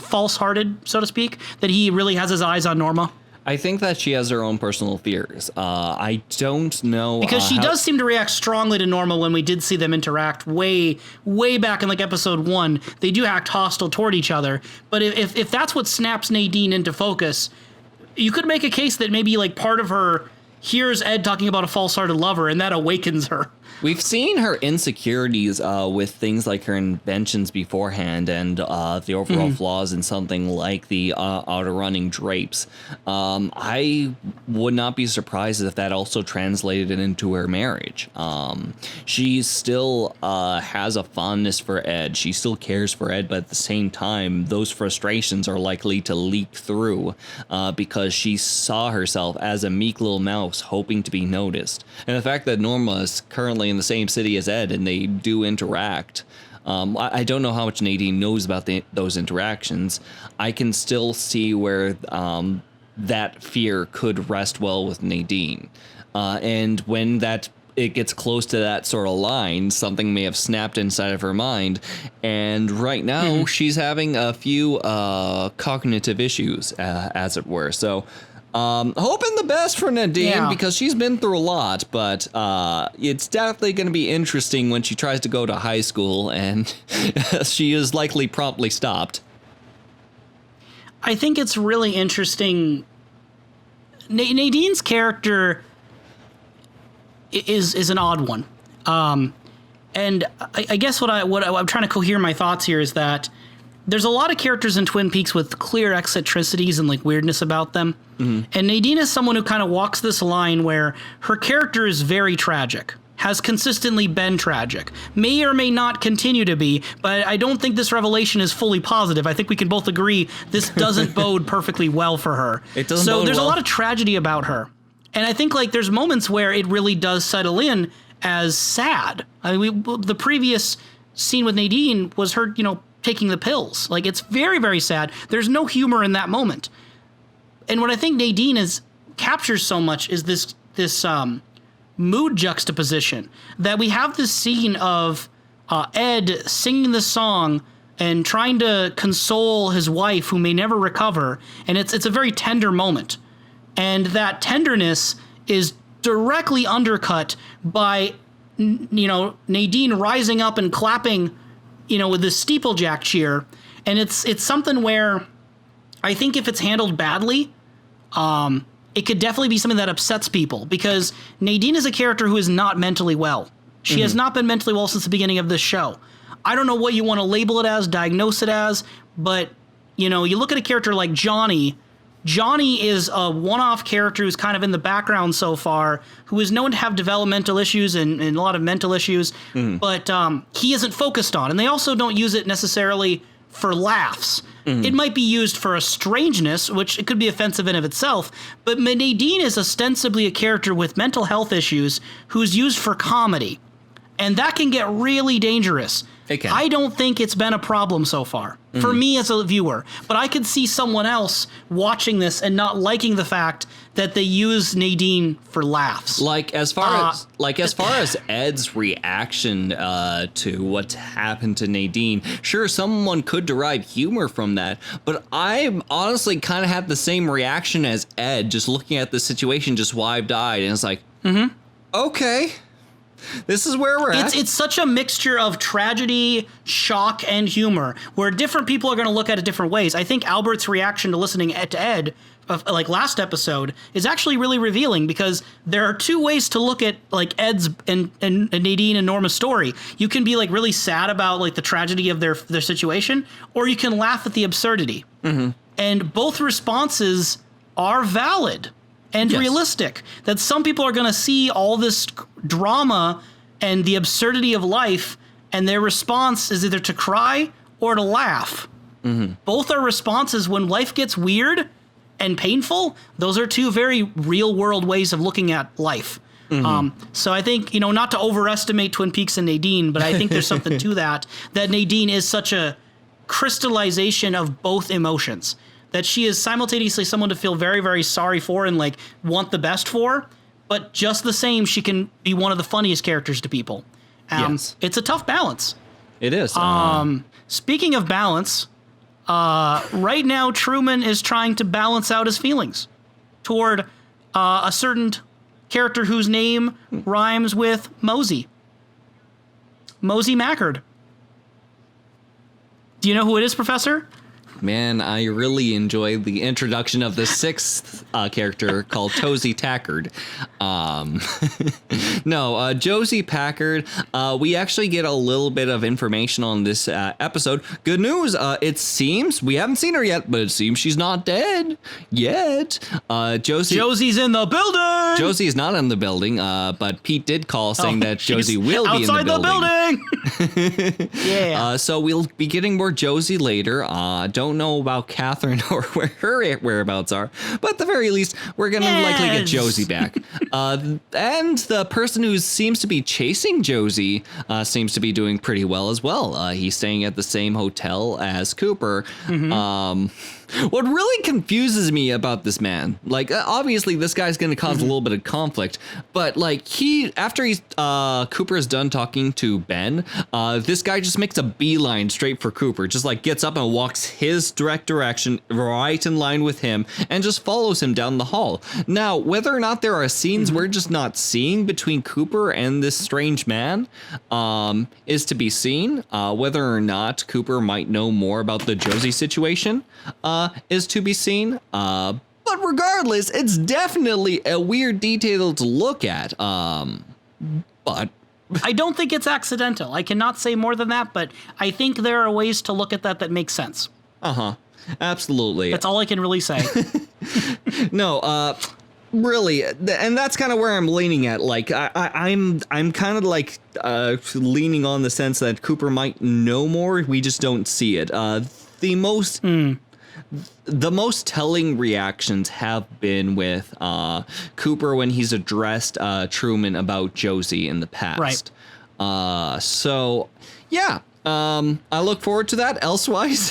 B: false-hearted, so to speak? That he really has his eyes on Norma?
C: I think that she has her own personal fears. I don't know.
B: Because she does seem to react strongly to Norma when we did see them interact way back in like episode 1. They do act hostile toward each other. But if that's what snaps Nadine into focus, you could make a case that maybe like part of her hears Ed talking about a false-hearted lover and that awakens her.
C: We've seen her insecurities with things like her inventions beforehand and the overall flaws in something like the auto-running drapes. I would not be surprised if that also translated into her marriage. She still has a fondness for Ed. She still cares for Ed, but at the same time, those frustrations are likely to leak through because she saw herself as a meek little mouse hoping to be noticed. And the fact that Norma is currently in the same city as Ed and they do interact. I don't know how much Nadine knows about those interactions. I can still see where that fear could rest well with Nadine. And when it gets close to that sort of line, something may have snapped inside of her mind. And right now she's having a few cognitive issues, as it were. So hoping the best for Nadine because she's been through a lot, but it's definitely going to be interesting when she tries to go to high school and she is likely promptly stopped.
B: I think it's really interesting. Nadine's character is an odd one. And I guess what I'm trying to cohere my thoughts here is that there's a lot of characters in Twin Peaks with clear eccentricities and like weirdness about them. And Nadine is someone who kind of walks this line where her character is very tragic, has consistently been tragic, may or may not continue to be, but I don't think this revelation is fully positive. I think we can both agree this doesn't bode perfectly well for her.
C: It doesn't
B: So
C: bode
B: there's
C: well.
B: a lot of tragedy about her. And I think like there's moments where it really does settle in as sad. I mean, the previous scene with Nadine was her, taking the pills. Like, it's very, very sad. There's no humor in that moment. And what I think Nadine captures so much is this mood juxtaposition that we have this scene of Ed singing this song and trying to console his wife who may never recover. And it's a very tender moment. And that tenderness is directly undercut by, Nadine rising up and clapping, with this steeplejack cheer. And it's something where I think if it's handled badly, it could definitely be something that upsets people because Nadine is a character who is not mentally well. She has not been mentally well since the beginning of this show. I don't know what you want to label it as, diagnose it as, but, you look at a character like Johnny. Johnny is a one-off character who's kind of in the background so far, who is known to have developmental issues and a lot of mental issues, but he isn't focused on. And they also don't use it necessarily for laughs. It might be used for a strangeness, which it could be offensive in of itself, but Nadine is ostensibly a character with mental health issues who's used for comedy. And that can get really dangerous.
C: It can.
B: I don't think it's been a problem so far for me as a viewer, but I could see someone else watching this and not liking the fact that they use Nadine for laughs.
C: As far as Ed's reaction to what happened to Nadine, sure, someone could derive humor from that, but I honestly kind of had the same reaction as Ed, just looking at the situation, just wide-eyed, and it's like, okay. This is where we're at.
B: It's such a mixture of tragedy, shock, and humor, where different people are going to look at it different ways. I think Albert's reaction to listening to Ed, like last episode, is actually really revealing because there are two ways to look at like Ed's and Nadine and Norma's story. You can be like really sad about like the tragedy of their situation, or you can laugh at the absurdity. And both responses are valid and realistic. That some people are going to see all this drama and the absurdity of life, and their response is either to cry or to laugh. Both are responses when life gets weird and painful. Those are two very real world ways of looking at life. So I think, not to overestimate Twin Peaks and Nadine, but I think there's something to that Nadine is such a crystallization of both emotions. That she is simultaneously someone to feel very, very sorry for and like want the best for, but just the same, she can be one of the funniest characters to people.
C: Yes.
B: It's a tough balance.
C: It is.
B: Speaking of balance, right now Truman is trying to balance out his feelings toward a certain character whose name rhymes with Mosey. Mosey Mackard. Do you know who it is, Professor?
C: Man, I really enjoyed the introduction of the sixth character called Tozy Tackard. No, Josie Packard. We actually get a little bit of information on this episode. Good news. It seems we haven't seen her yet, but it seems she's not dead yet.
B: Josie's in the building.
C: Josie is not in the building, but Pete did call saying that Josie will be in the building.
B: Yeah.
C: So we'll be getting more Josie later. Don't know about Catherine or where her whereabouts are, but at the very least, we're going to likely get Josie back. And the person who seems to be chasing Josie seems to be doing pretty well as well. He's staying at the same hotel as Cooper. What really confuses me about this man, like, obviously this guy's going to cause a little bit of conflict, but like after Cooper is done talking to Ben, this guy just makes a beeline straight for Cooper, just like gets up and walks his direct direction right in line with him and just follows him down the hall. Now, whether or not there are scenes we're just not seeing between Cooper and this strange man is to be seen. Whether or not Cooper might know more about the Josie situation is to be seen. But regardless, it's definitely a weird detail to look at. But
B: I don't think it's accidental. I cannot say more than that, but I think there are ways to look at that make sense.
C: Absolutely.
B: That's all I can really say.
C: No, really, and that's kind of where I'm leaning at. Like, I'm kind of like leaning on the sense that Cooper might know more. We just don't see it. The most telling reactions have been with Cooper when he's addressed Truman about Josie in the past. Right. So, yeah. I look forward to that. Elsewise,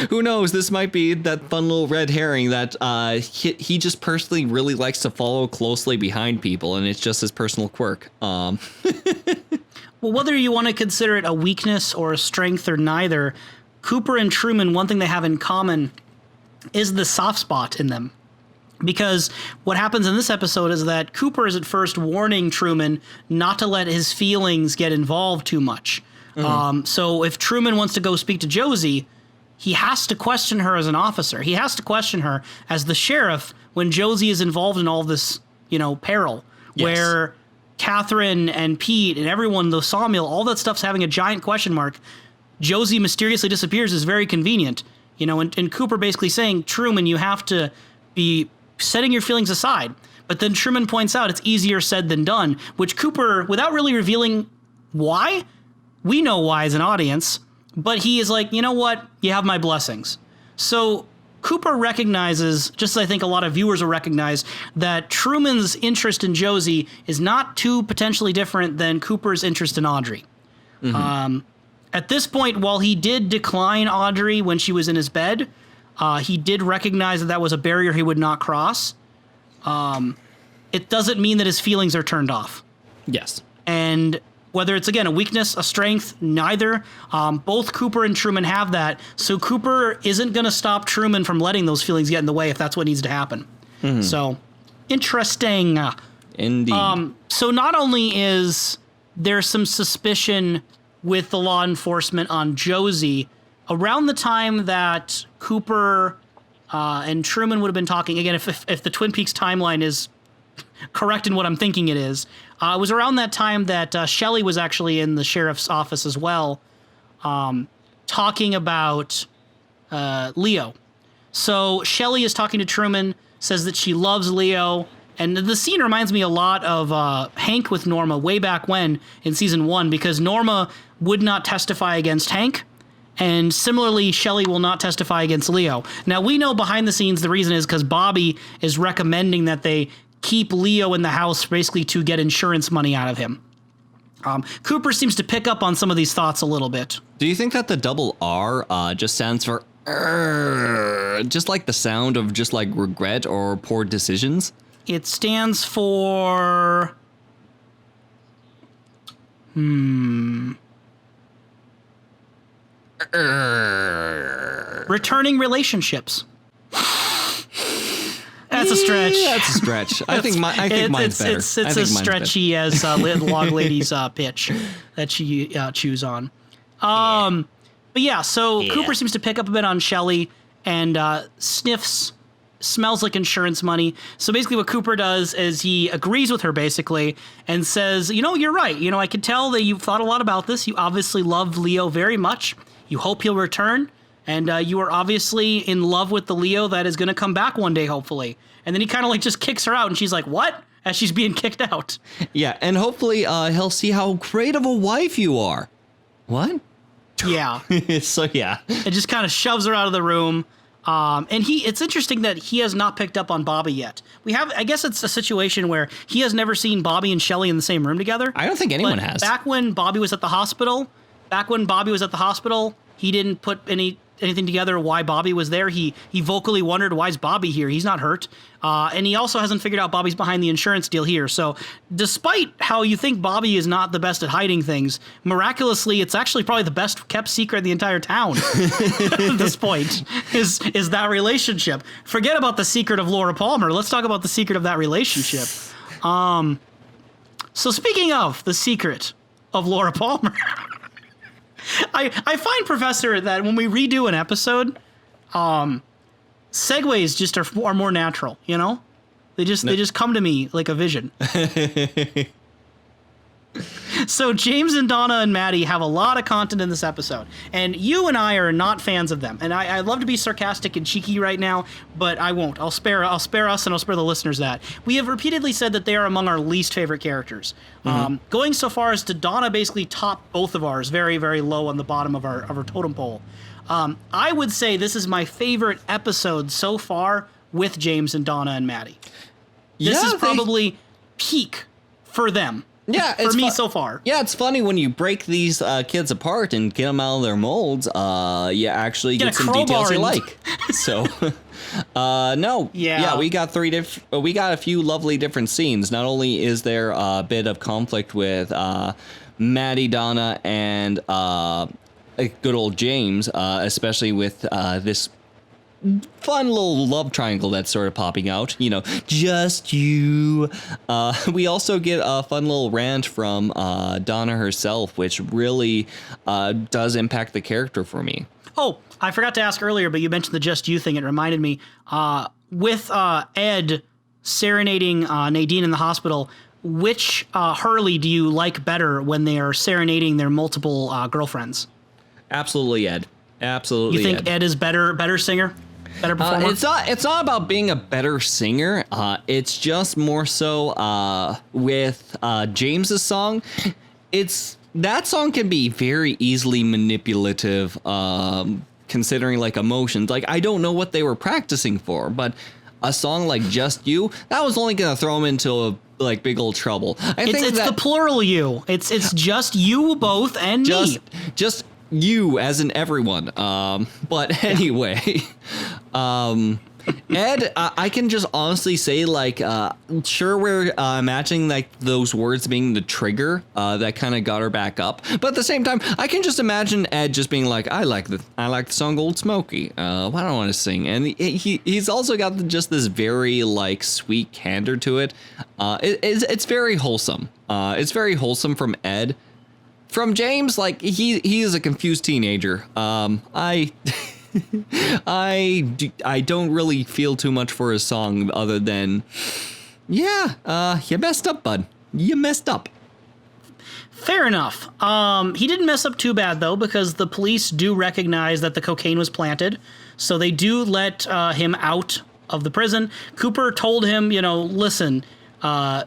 C: who knows? This might be that fun little red herring that he just personally really likes to follow closely behind people, and it's just his personal quirk. Well,
B: whether you want to consider it a weakness or a strength or neither, Cooper and Truman, one thing they have in common is the soft spot in them. Because what happens in this episode is that Cooper is at first warning Truman not to let his feelings get involved too much. So if Truman wants to go speak to Josie, he has to question her as an officer. He has to question her as the sheriff when Josie is involved in all this, peril. Yes. Where Catherine and Pete and everyone, the sawmill, all that stuff's having a giant question mark. Josie mysteriously disappears is very convenient, and Cooper basically saying, Truman, you have to be setting your feelings aside. But then Truman points out it's easier said than done, which Cooper, without really revealing why, we know why as an audience, but he is like, you know what? You have my blessings. So Cooper recognizes, just as I think a lot of viewers will recognize, that Truman's interest in Josie is not too potentially different than Cooper's interest in Audrey. At this point, while he did decline Audrey when she was in his bed, he did recognize that was a barrier he would not cross. It doesn't mean that his feelings are turned off.
C: Yes.
B: And whether it's, again, a weakness, a strength, neither, both Cooper and Truman have that. So Cooper isn't going to stop Truman from letting those feelings get in the way if that's what needs to happen. So, interesting.
C: Indeed.
B: So not only is there some suspicion with the law enforcement on Josie, around the time that Cooper and Truman would have been talking, again, if the Twin Peaks timeline is correct in what I'm thinking it is, it was around that time that Shelley was actually in the sheriff's office as well, talking about Leo. So Shelley is talking to Truman, says that she loves Leo, and the scene reminds me a lot of Hank with Norma way back when in season 1, because Norma would not testify against Hank, and similarly, Shelley will not testify against Leo. Now, we know behind the scenes the reason is because Bobby is recommending that they keep Leo in the house basically to get insurance money out of him. Cooper seems to pick up on some of these thoughts a little bit.
C: Do you think that the double R just stands for just like the sound of just like regret or poor decisions?
B: It stands for... returning relationships. That's a stretch.
C: That's a stretch. I think mine's better.
B: It's as stretchy as Log Lady's pitch that she chews on. But yeah, so Cooper seems to pick up a bit on Shelley and smells like insurance money. So basically what Cooper does is he agrees with her basically and says, you're right. I can tell that you've thought a lot about this. You obviously love Leo very much. You hope he'll return. And you are obviously in love with the Leo that is going to come back one day, hopefully. And then he kind of like just kicks her out and she's like, what? As she's being kicked out.
C: Yeah, and hopefully he'll see how great of a wife you are. What?
B: Yeah.
C: So, yeah.
B: It just kind of shoves her out of the room. And it's interesting that he has not picked up on Bobby yet. I guess it's a situation where he has never seen Bobby and Shelley in the same room together.
C: I don't think anyone has.
B: Back when Bobby was at the hospital, he didn't put anything together why Bobby was there. He vocally wondered, why is Bobby here? He's not hurt. And he also hasn't figured out Bobby's behind the insurance deal here. So despite how you think Bobby is not the best at hiding things, miraculously, it's actually probably the best kept secret in the entire town at this point is that relationship. Forget about the secret of Laura Palmer. Let's talk about the secret of that relationship. So speaking of the secret of Laura Palmer, I find, Professor, that when we redo an episode, segues just are more natural, They just come to me like a vision. So James and Donna and Maddie have a lot of content in this episode, and you and I are not fans of them. And I love to be sarcastic and cheeky right now, but I won't. I'll spare us and I'll spare the listeners that. We have repeatedly said that they are among our least favorite characters. Going so far as to Donna basically top both of ours, very, very low on the bottom of our totem pole. I would say this is my favorite episode so far with James and Donna and Maddie. This is probably peak for them.
C: Yeah,
B: for me so far.
C: Yeah, it's funny when you break these kids apart and get them out of their molds. You actually get some details you like. So, no, yeah, we got we got a few lovely different scenes. Not only is there a bit of conflict with Maddie, Donna, and good old James, especially with this fun little love triangle that's sort of popping out, just you. We also get a fun little rant from Donna herself, which really does impact the character for me. Oh,
B: I forgot to ask earlier, but you mentioned the just you thing. It reminded me with Ed serenading Nadine in the hospital, which Hurley do you like better when they are serenading their multiple girlfriends?
C: Absolutely Ed. Absolutely.
B: You think Ed is better singer? Better performer?
C: It's not about being a better singer. It's just more so with James's song. That song can be very easily manipulative, considering like emotions. Like, I don't know what they were practicing for, but a song like Just You, that was only gonna throw them into a big old trouble.
B: It's the plural you. It's just you both and me.
C: Just you as in everyone. But anyway, Ed, I can just honestly say, sure, we're imagining those words being the trigger that kind of got her back up, but at the same time, I can just imagine Ed just being like, I like the song Old Smoky. Why don't I want to sing? And he's also got just this very sweet candor to it. It's very wholesome. It's very wholesome from Ed. From James, he is a confused teenager. I don't really feel too much for his song other than, you messed up, bud. You messed up.
B: Fair enough. He didn't mess up too bad, though, because the police do recognize that the cocaine was planted. So they do let him out of the prison. Cooper told him, listen, I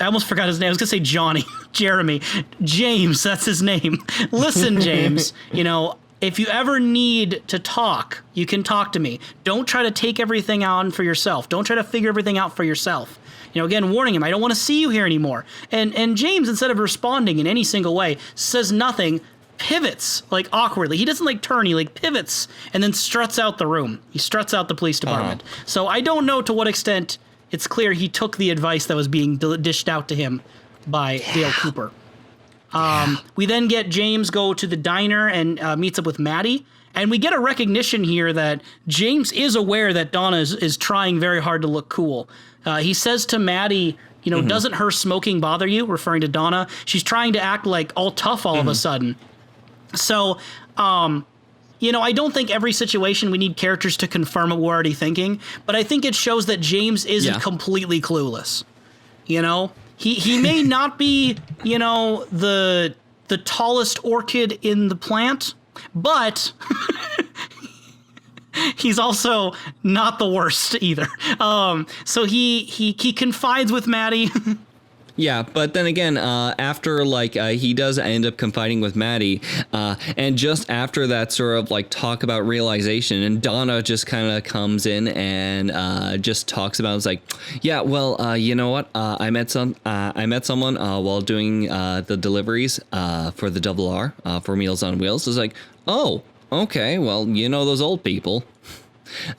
B: almost forgot his name. I was going to say Johnny. Jeremy. James, that's his name. Listen, James, if you ever need to talk, you can talk to me. Don't try to take everything on for yourself. Don't try to figure everything out for yourself. Again, warning him, I don't want to see you here anymore. And James, instead of responding in any single way, says nothing, pivots, awkwardly. He doesn't, turn, he, pivots, and then struts out the room. He struts out the police department. So I don't know to what extent it's clear he took the advice that was being dished out to him by Dale Cooper. We then get James go to the diner and meets up with Maddie. And we get a recognition here that James is aware that Donna is trying very hard to look cool. He says to Maddie, doesn't her smoking bother you? Referring to Donna. She's trying to act all tough all of a sudden. So, I don't think every situation we need characters to confirm what we're already thinking, but I think it shows that James isn't completely clueless. He may not be, the tallest orchid in the plant, but he's also not the worst either. So he confides with Maddie.
C: Yeah, but then again, after he does end up confiding with Maddie, and just after that sort of talk about realization, and Donna just kind of comes in and just talks about, it's like, yeah, well, you know what? I met someone while doing the deliveries for the Double R for Meals on Wheels. It's like, oh, okay, well, those old people.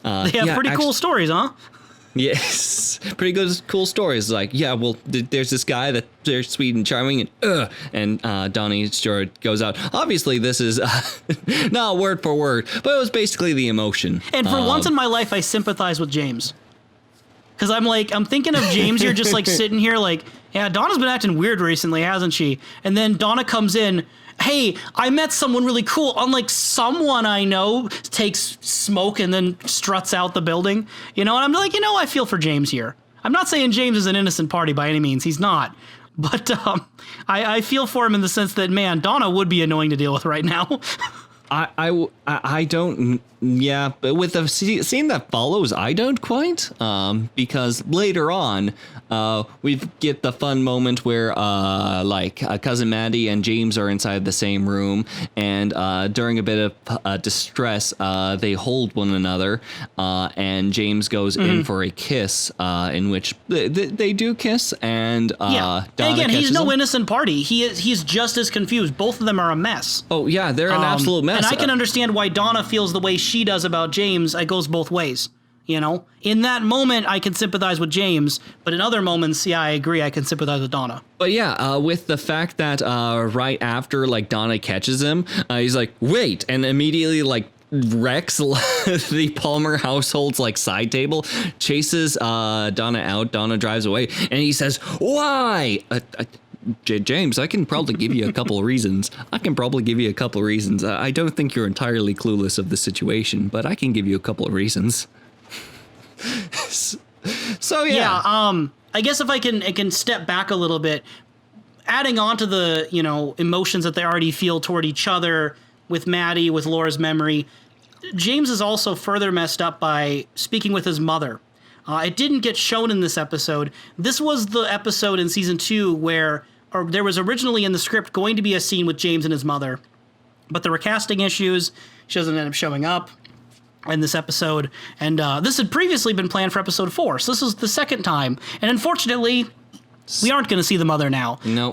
B: They have pretty cool stories, huh?
C: Yes, pretty good, cool stories. Like, yeah, well, there's this guy that they're sweet and charming, and Donnie Stewart goes out. Obviously, this is not word for word, but it was basically the emotion.
B: And for once in my life, I sympathize with James. Because I'm thinking of James here just sitting here yeah, Donna's been acting weird recently, hasn't she? And then Donna comes in, hey, I met someone really cool. Unlike someone I know takes smoke and then struts out the building. And I'm like, I feel for James here. I'm not saying James is an innocent party by any means. He's not. But I feel for him in the sense that, man, Donna would be annoying to deal with right now.
C: I don't, yeah, but with the scene that follows, I don't quite, because later on, we get the fun moment where, Cousin Maddie and James are inside the same room, and, during a bit of, distress, they hold one another, and James goes in for a kiss, in which they do kiss, and, Donna
B: and again, he's no
C: him.
B: Innocent party. He's just as confused. Both of them are a mess.
C: Oh, yeah, they're an absolute mess.
B: And I can understand why Donna feels the way she does about James. It goes both ways, In that moment, I can sympathize with James, but in other moments, yeah, I agree, I can sympathize with Donna.
C: But yeah, with the fact that right after, Donna catches him, he's like, wait, and immediately, wrecks the Palmer household's side table, chases Donna out. Donna drives away, and he says, why? James, I can probably give you a couple of reasons. I don't think you're entirely clueless of the situation, but I can give you a couple of reasons. So yeah.
B: I guess if I can step back a little bit, adding on to the emotions that they already feel toward each other with Maddie, with Laura's memory, James is also further messed up by speaking with his mother. It didn't get shown in this episode. This was the episode in season 2 where there was originally in the script going to be a scene with James and his mother, but there were casting issues. She doesn't end up showing up in this episode, and this had previously been planned for episode 4, so this is the second time, and unfortunately, we aren't going to see the mother now.
C: No.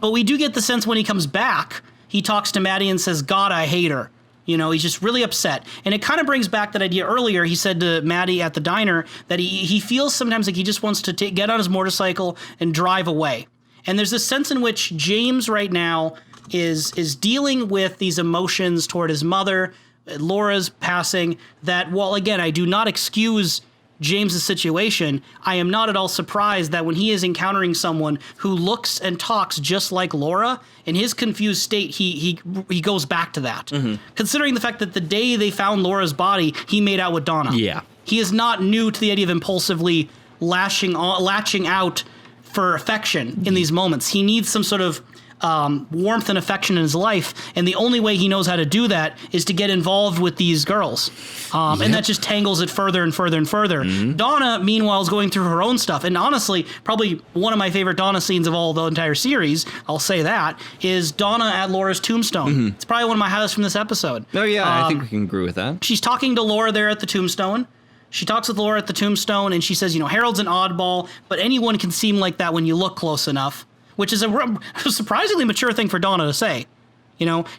B: But we do get the sense when he comes back, he talks to Maddie and says, God, I hate her. He's just really upset. And it kind of brings back that idea earlier. He said to Maddie at the diner that he feels sometimes like he just wants to get on his motorcycle and drive away. And there's this sense in which James right now is dealing with these emotions toward his mother, Laura's passing, that while, again, I do not excuse James's situation, I am not at all surprised that when he is encountering someone who looks and talks just like Laura, in his confused state, he goes back to that. Mm-hmm. Considering the fact that the day they found Laura's body, he made out with Donna.
C: Yeah.
B: He is not new to the idea of impulsively latching out for affection in these moments. He needs some sort of warmth and affection in his life, and the only way he knows how to do that is to get involved with these girls, and that just tangles it further and further and further. Mm-hmm. Donna, meanwhile, is going through her own stuff, and honestly, probably one of my favorite Donna scenes of all the entire series, I'll say that, is Donna at Laura's tombstone. Mm-hmm. It's probably one of my highlights from this episode.
C: Oh yeah, I think we can agree with that.
B: She's talking to Laura there at the tombstone. She talks with Laura at the tombstone, and she says, Harold's an oddball, but anyone can seem like that when you look close enough. Which is a surprisingly mature thing for Donna to say.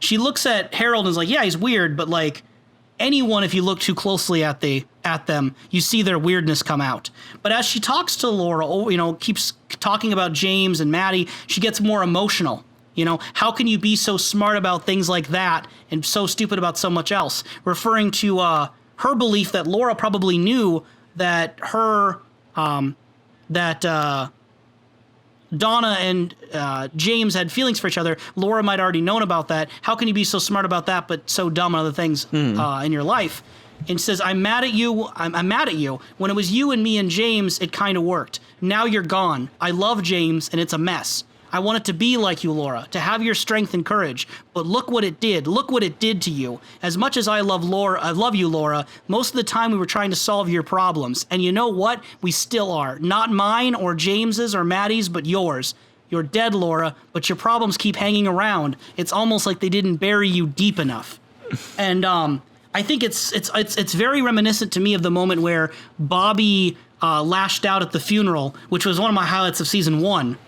B: She looks at Harold and is like, yeah, he's weird, but anyone, if you look too closely at them, you see their weirdness come out. But as she talks to Laura, keeps talking about James and Maddie, she gets more emotional. How can you be so smart about things like that and so stupid about so much else? Referring to her belief that Laura probably knew that Donna and James had feelings for each other, Laura might already known about that. How can you be so smart about that, but so dumb on other things in your life? And says, I'm mad at you. I'm mad at you. When it was you and me and James, it kind of worked. Now you're gone. I love James, and it's a mess. I want it to be like you, Laura, to have your strength and courage. But look what it did. Look what it did to you. As much as I love you, Laura, most of the time we were trying to solve your problems. And you know what? We still are. Not mine or James's or Maddie's, but yours. You're dead, Laura, but your problems keep hanging around. It's almost like they didn't bury you deep enough. And I think it's very reminiscent to me of the moment where Bobby lashed out at the funeral, which was one of my highlights of season 1.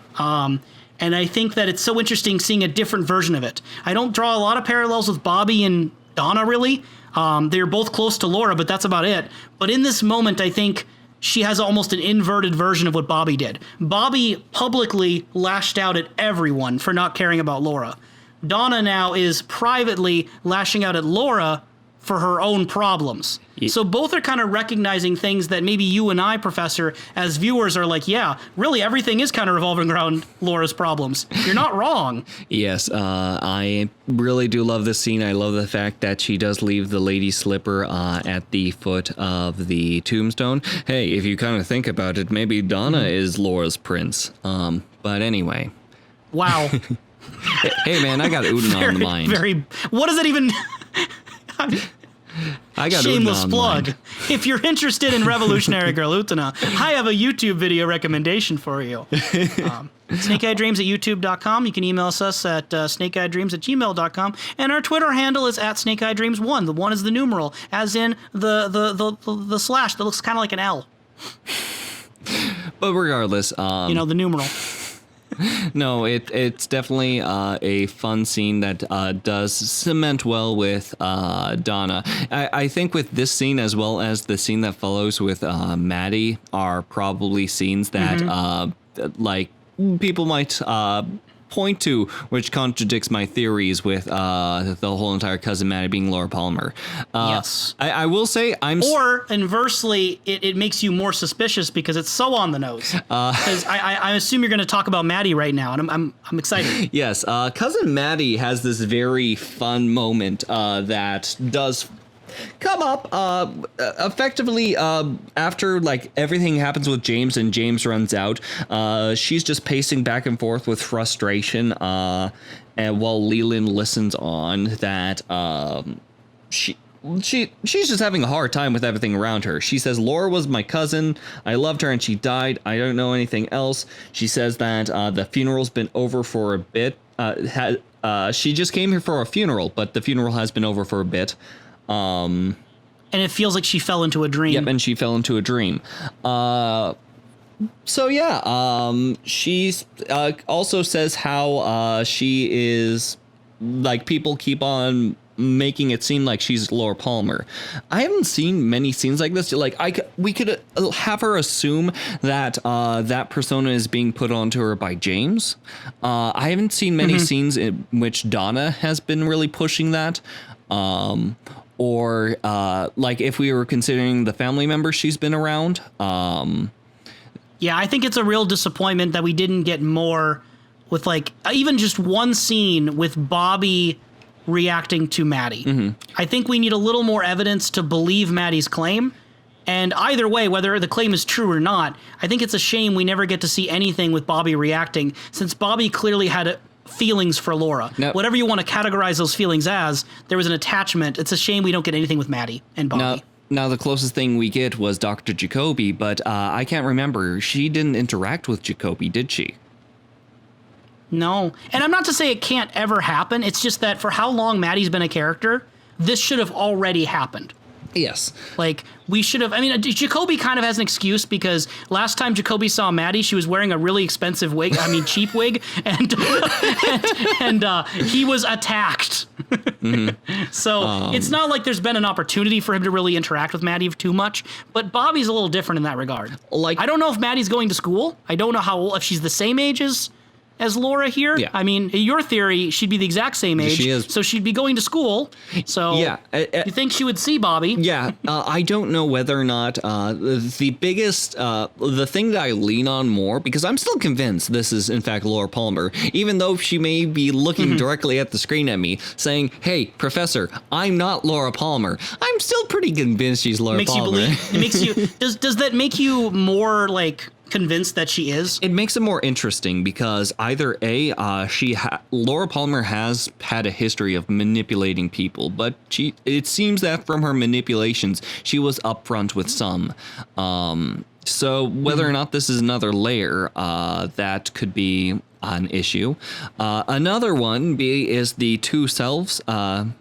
B: And I think that it's so interesting seeing a different version of it. I don't draw a lot of parallels with Bobby and Donna, really. They're both close to Laura, but that's about it. But in this moment, I think she has almost an inverted version of what Bobby did. Bobby publicly lashed out at everyone for not caring about Laura. Donna now is privately lashing out at Laura for her own problems. So both are kind of recognizing things that maybe you and I, Professor, as viewers are like, yeah, really everything is kind of revolving around Laura's problems. You're not wrong.
C: Yes, I really do love this scene. I love the fact that she does leave the lady slipper at the foot of the tombstone. Hey, if you kind of think about it, maybe Donna is Laura's prince. But anyway.
B: Wow.
C: Hey man, I got Udon on the mind.
B: What does it even...
C: I got
B: shameless
C: Udon
B: plug.
C: mind.
B: If you're interested in Revolutionary Girl Utena, I have a YouTube video recommendation for you. SnakeEyeDreams at youtube.com. You can email us at snakeeyedreams@gmail.com. And our Twitter handle is at SnakeEyeDreams1. The 1 is the numeral, as in the slash that looks kind of like an L.
C: But regardless,
B: the numeral.
C: No, it's definitely a fun scene that does cement well with Donna. I think with this scene as well as the scene that follows with Maddie are probably scenes that like people might point to, which contradicts my theories with the whole entire cousin Maddie being Laura Palmer.
B: Yes.
C: I will say
B: Or inversely, it makes you more suspicious because it's so on the nose. Because I assume you're going to talk about Maddie right now, and I'm excited.
C: Yes, cousin Maddie has this very fun moment that does come up effectively after like everything happens with James and James runs out. She's just pacing back and forth with frustration, and while Leland listens on that she's just having a hard time with everything around her. She says, Laura was my cousin. I loved her and she died. I don't know anything else. She says that the funeral's been over for a bit. She just came here for a funeral, but the funeral has been over for a bit.
B: And it feels like she fell into a dream.
C: Yep, and she fell into a dream. So yeah, she's also says how she is like people keep on making it seem like she's Laura Palmer. I haven't seen many scenes like this. Like we could have her assume that that persona is being put onto her by James. I haven't seen many scenes in which Donna has been really pushing that. Or like if we were considering the family members she's been around.
B: Yeah, I think it's a real disappointment that we didn't get more with like even just one scene with Bobby reacting to Maddie. I think we need a little more evidence to believe Maddie's claim. And either way, whether the claim is true or not, I think it's a shame we never get to see anything with Bobby reacting, since Bobby clearly had feelings for Laura.
C: Now,
B: whatever you want to categorize those feelings as, there was an attachment. It's a shame we don't get anything with Maddie and Bobby.
C: Now the closest thing we get was Dr. Jacoby, but I can't remember. She didn't interact with Jacoby, did she?
B: No. And I'm not to say it can't ever happen. It's just that for how long Maddie's been a character, this should have already happened.
C: Yes.
B: Like, we should have... I mean, Jacoby kind of has an excuse because last time Jacoby saw Maddie, she was wearing a really expensive wig. I mean, cheap wig. And he was attacked. So it's not like there's been an opportunity for him to really interact with Maddie too much. But Bobby's a little different in that regard. Like, I don't know if Maddie's going to school. I don't know how old... If she's the same age as as Laura here.
C: Yeah.
B: I mean, in your theory, she'd be the exact same age.
C: She is.
B: So she'd be going to school. So
C: Yeah.
B: you think she would see Bobby?
C: Yeah, I don't know whether or not the biggest, the thing that I lean on more, because I'm still convinced this is in fact Laura Palmer, even though she may be looking directly at the screen at me saying, "Hey, Professor, I'm not Laura Palmer." I'm still pretty convinced she's Laura
B: Makes
C: Palmer.
B: you believe. It makes you. Does that make you more like convinced that she is?
C: It makes it more interesting because either Laura Palmer has had a history of manipulating people, but it seems that from her manipulations, she was upfront with some. So whether or not this is another layer, that could be an issue. Another one is the two selves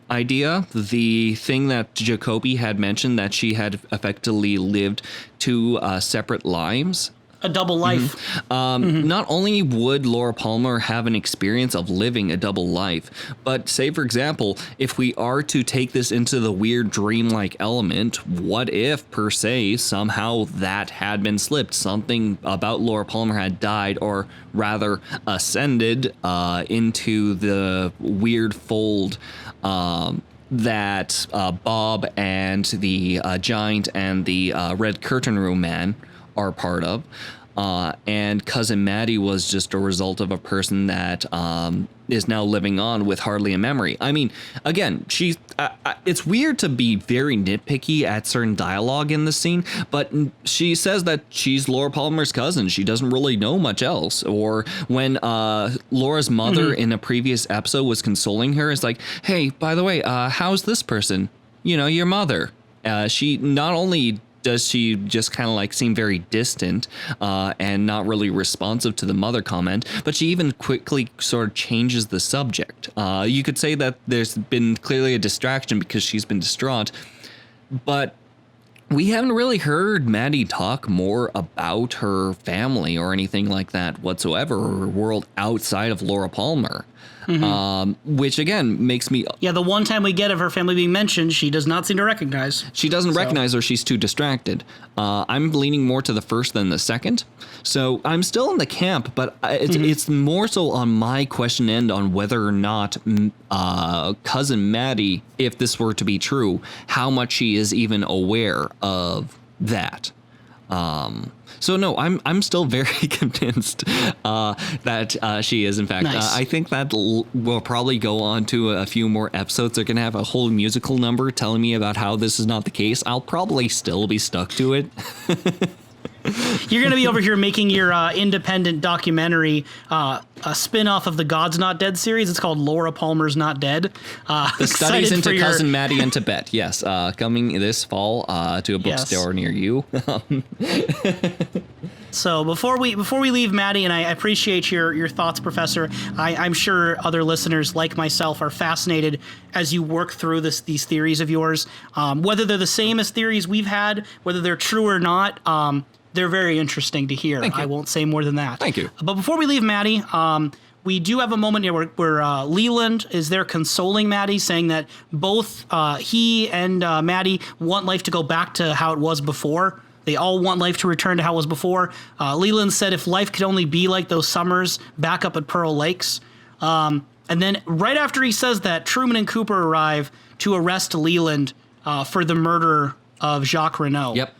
C: idea, the thing that Jacoby had mentioned, that she had effectively lived two separate lives.
B: A double life.
C: Not only would Laura Palmer have an experience of living a double life, but say, for example, if we are to take this into the weird dreamlike element, what if, per se, somehow that had been slipped? Something about Laura Palmer had died, or rather ascended into the weird fold that Bob and the giant and the red curtain room man are part of, and Cousin Maddie was just a result of a person that is now living on with hardly a memory. I mean, again, it's weird to be very nitpicky at certain dialogue in the scene, but she says that she's Laura Palmer's cousin. She doesn't really know much else. Or when Laura's mother in a previous episode was consoling her, it's like, "Hey, by the way, how's this person? You know, your mother." She not only does she just kind of like seem very distant and not really responsive to the mother comment, but she even quickly sort of changes the subject. You could say that there's been clearly a distraction because she's been distraught, but we haven't really heard Maddie talk more about her family or anything like that whatsoever, or her world outside of Laura Palmer. Which again makes me...
B: Yeah, the one time we get of her family being mentioned, she does not seem to recognize.
C: She doesn't recognize, or she's too distracted. I'm leaning more to the first than the second. So I'm still in the camp, but it's more so on my question end on whether or not Cousin Maddie, if this were to be true, how much she is even aware of that. So no, I'm still very convinced that she is, in fact.
B: Nice.
C: I think that we'll probably go on to a few more episodes. They're going to have a whole musical number telling me about how this is not the case. I'll probably still be stuck to it.
B: You're going to be over here making your independent documentary, a spin-off of the God's Not Dead series. It's called Laura Palmer's Not Dead.
C: The studies into Cousin Maddie in Tibet. Yes, coming this fall to a bookstore near you.
B: So before we leave, Maddie, and I appreciate your thoughts, Professor. I'm sure other listeners like myself are fascinated as you work through these theories of yours. Whether they're the same as theories we've had, whether they're true or not, they're very interesting to hear. I won't say more than that.
C: Thank you.
B: But before we leave, Maddie, we do have a moment here where Leland is there consoling Maddie, saying that both he and Maddie want life to go back to how it was before. They all want life to return to how it was before. Leland said if life could only be like those summers back up at Pearl Lakes. And then right after he says that, Truman and Cooper arrive to arrest Leland for the murder of Jacques Renault.
C: Yep.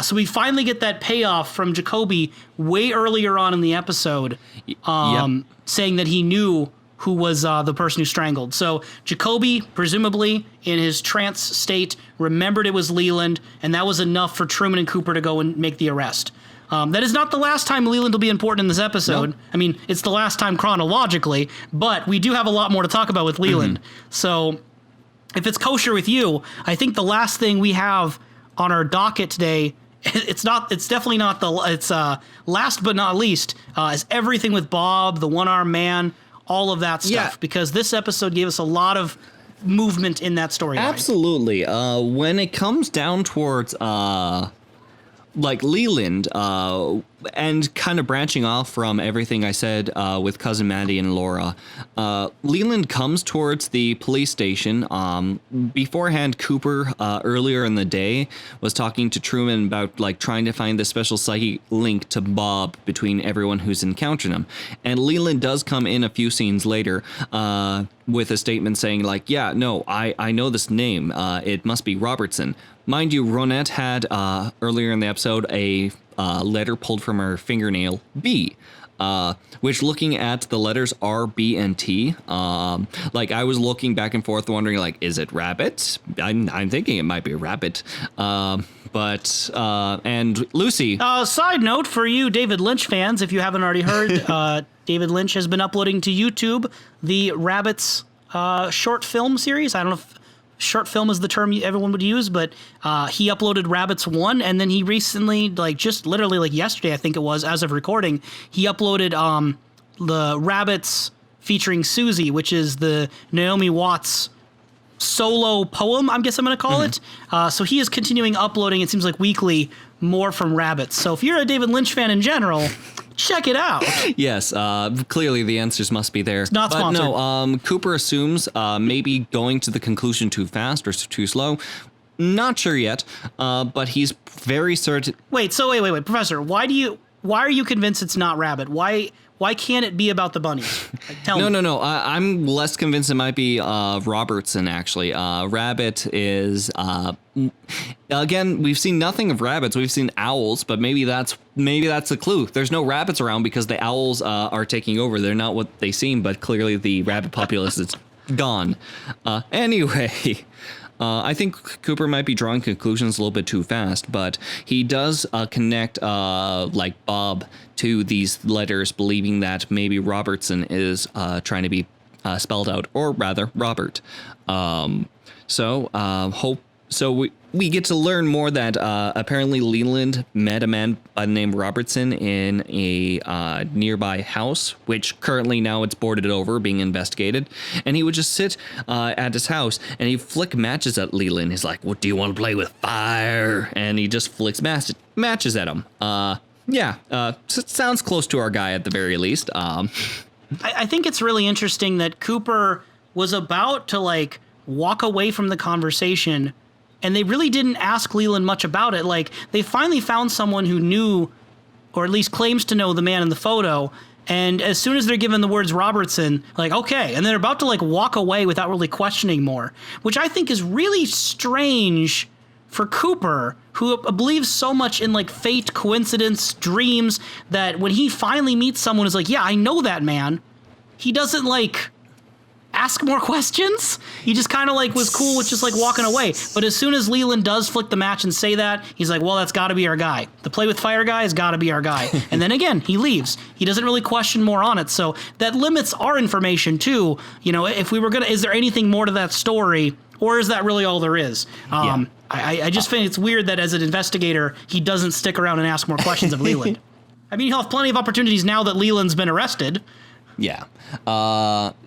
B: So we finally get that payoff from Jacoby way earlier on in the episode, saying that he knew who was the person who strangled. So Jacoby, presumably in his trance state, remembered it was Leland, and that was enough for Truman and Cooper to go and make the arrest. That is not the last time Leland will be important in this episode. Nope. I mean, it's the last time chronologically, but we do have a lot more to talk about with Leland. So if it's kosher with you, I think the last thing we have on our docket today, it's definitely not last but not least, is everything with Bob, the one-armed man, all of that stuff, because this episode gave us a lot of movement in that storyline.
C: Absolutely. When it comes down towards like Leland, and kind of branching off from everything I said with Cousin Mandy and Laura, Leland comes towards the police station. Beforehand, Cooper earlier in the day was talking to Truman about like trying to find the special psychic link to Bob between everyone who's encountered him. And Leland does come in a few scenes later with a statement saying like, yeah, no, I know this name. It must be Robertson. Mind you, Ronette had earlier in the episode a letter pulled from her fingernail, B, which looking at the letters R, B, and T, like I was looking back and forth wondering like, is it rabbit? I'm thinking it might be rabbit. And Lucy.
B: Side note for you David Lynch fans, if you haven't already heard, David Lynch has been uploading to YouTube the Rabbits short film series. I don't know if short film is the term everyone would use, but he uploaded Rabbits 1, and then he recently, like just literally like yesterday, I think it was, as of recording, he uploaded the Rabbits featuring Susie, which is the Naomi Watts solo poem, I guess I'm going to call it. So he is continuing uploading, it seems like weekly, more from Rabbits. So if you're a David Lynch fan in general, check it out.
C: Yes, clearly the answers must be there.
B: It's not sponsored.
C: But no, Cooper assumes maybe going to the conclusion too fast or too slow. Not sure yet, but he's very certain.
B: Wait, Professor, why are you convinced it's not Rabbit? Why can't it be about the bunnies? Like, tell me.
C: No. I'm less convinced it might be Robertson, actually. Rabbit is... again, we've seen nothing of rabbits. We've seen owls, but maybe that's a clue. There's no rabbits around because the owls are taking over. They're not what they seem, but clearly the rabbit populace is gone. Anyway... I think Cooper might be drawing conclusions a little bit too fast, but he does connect like Bob to these letters, believing that maybe Robertson is trying to be spelled out, or rather Robert. So we get to learn more that apparently Leland met a man by the name Robertson in a nearby house, which currently now it's boarded over, being investigated. And he would just sit at his house and he'd flick matches at Leland. He's like, "What do you want to play with? Fire?" And he just flicks matches at him. Sounds close to our guy at the very least.
B: I think it's really interesting that Cooper was about to like walk away from the conversation, and they really didn't ask Leland much about it. Like, they finally found someone who knew, or at least claims to know, the man in the photo. And as soon as they're given the words Robertson, like, okay. And they're about to, like, walk away without really questioning more, which I think is really strange for Cooper, who believes so much in, like, fate, coincidence, dreams, that when he finally meets someone who's like, yeah, I know that man, he doesn't, like... ask more questions. He just kind of like was cool with just like walking away. But as soon as Leland does flick the match and say that, he's like, well, that's got to be our guy. The play with fire guy has got to be our guy. And then again, he leaves. He doesn't really question more on it. So that limits our information too. You know, if we were going to, is there anything more to that story, or is that really all there is? I just think it's weird that as an investigator, he doesn't stick around and ask more questions of Leland. I mean, he'll have plenty of opportunities now that Leland's been arrested.
C: Yeah,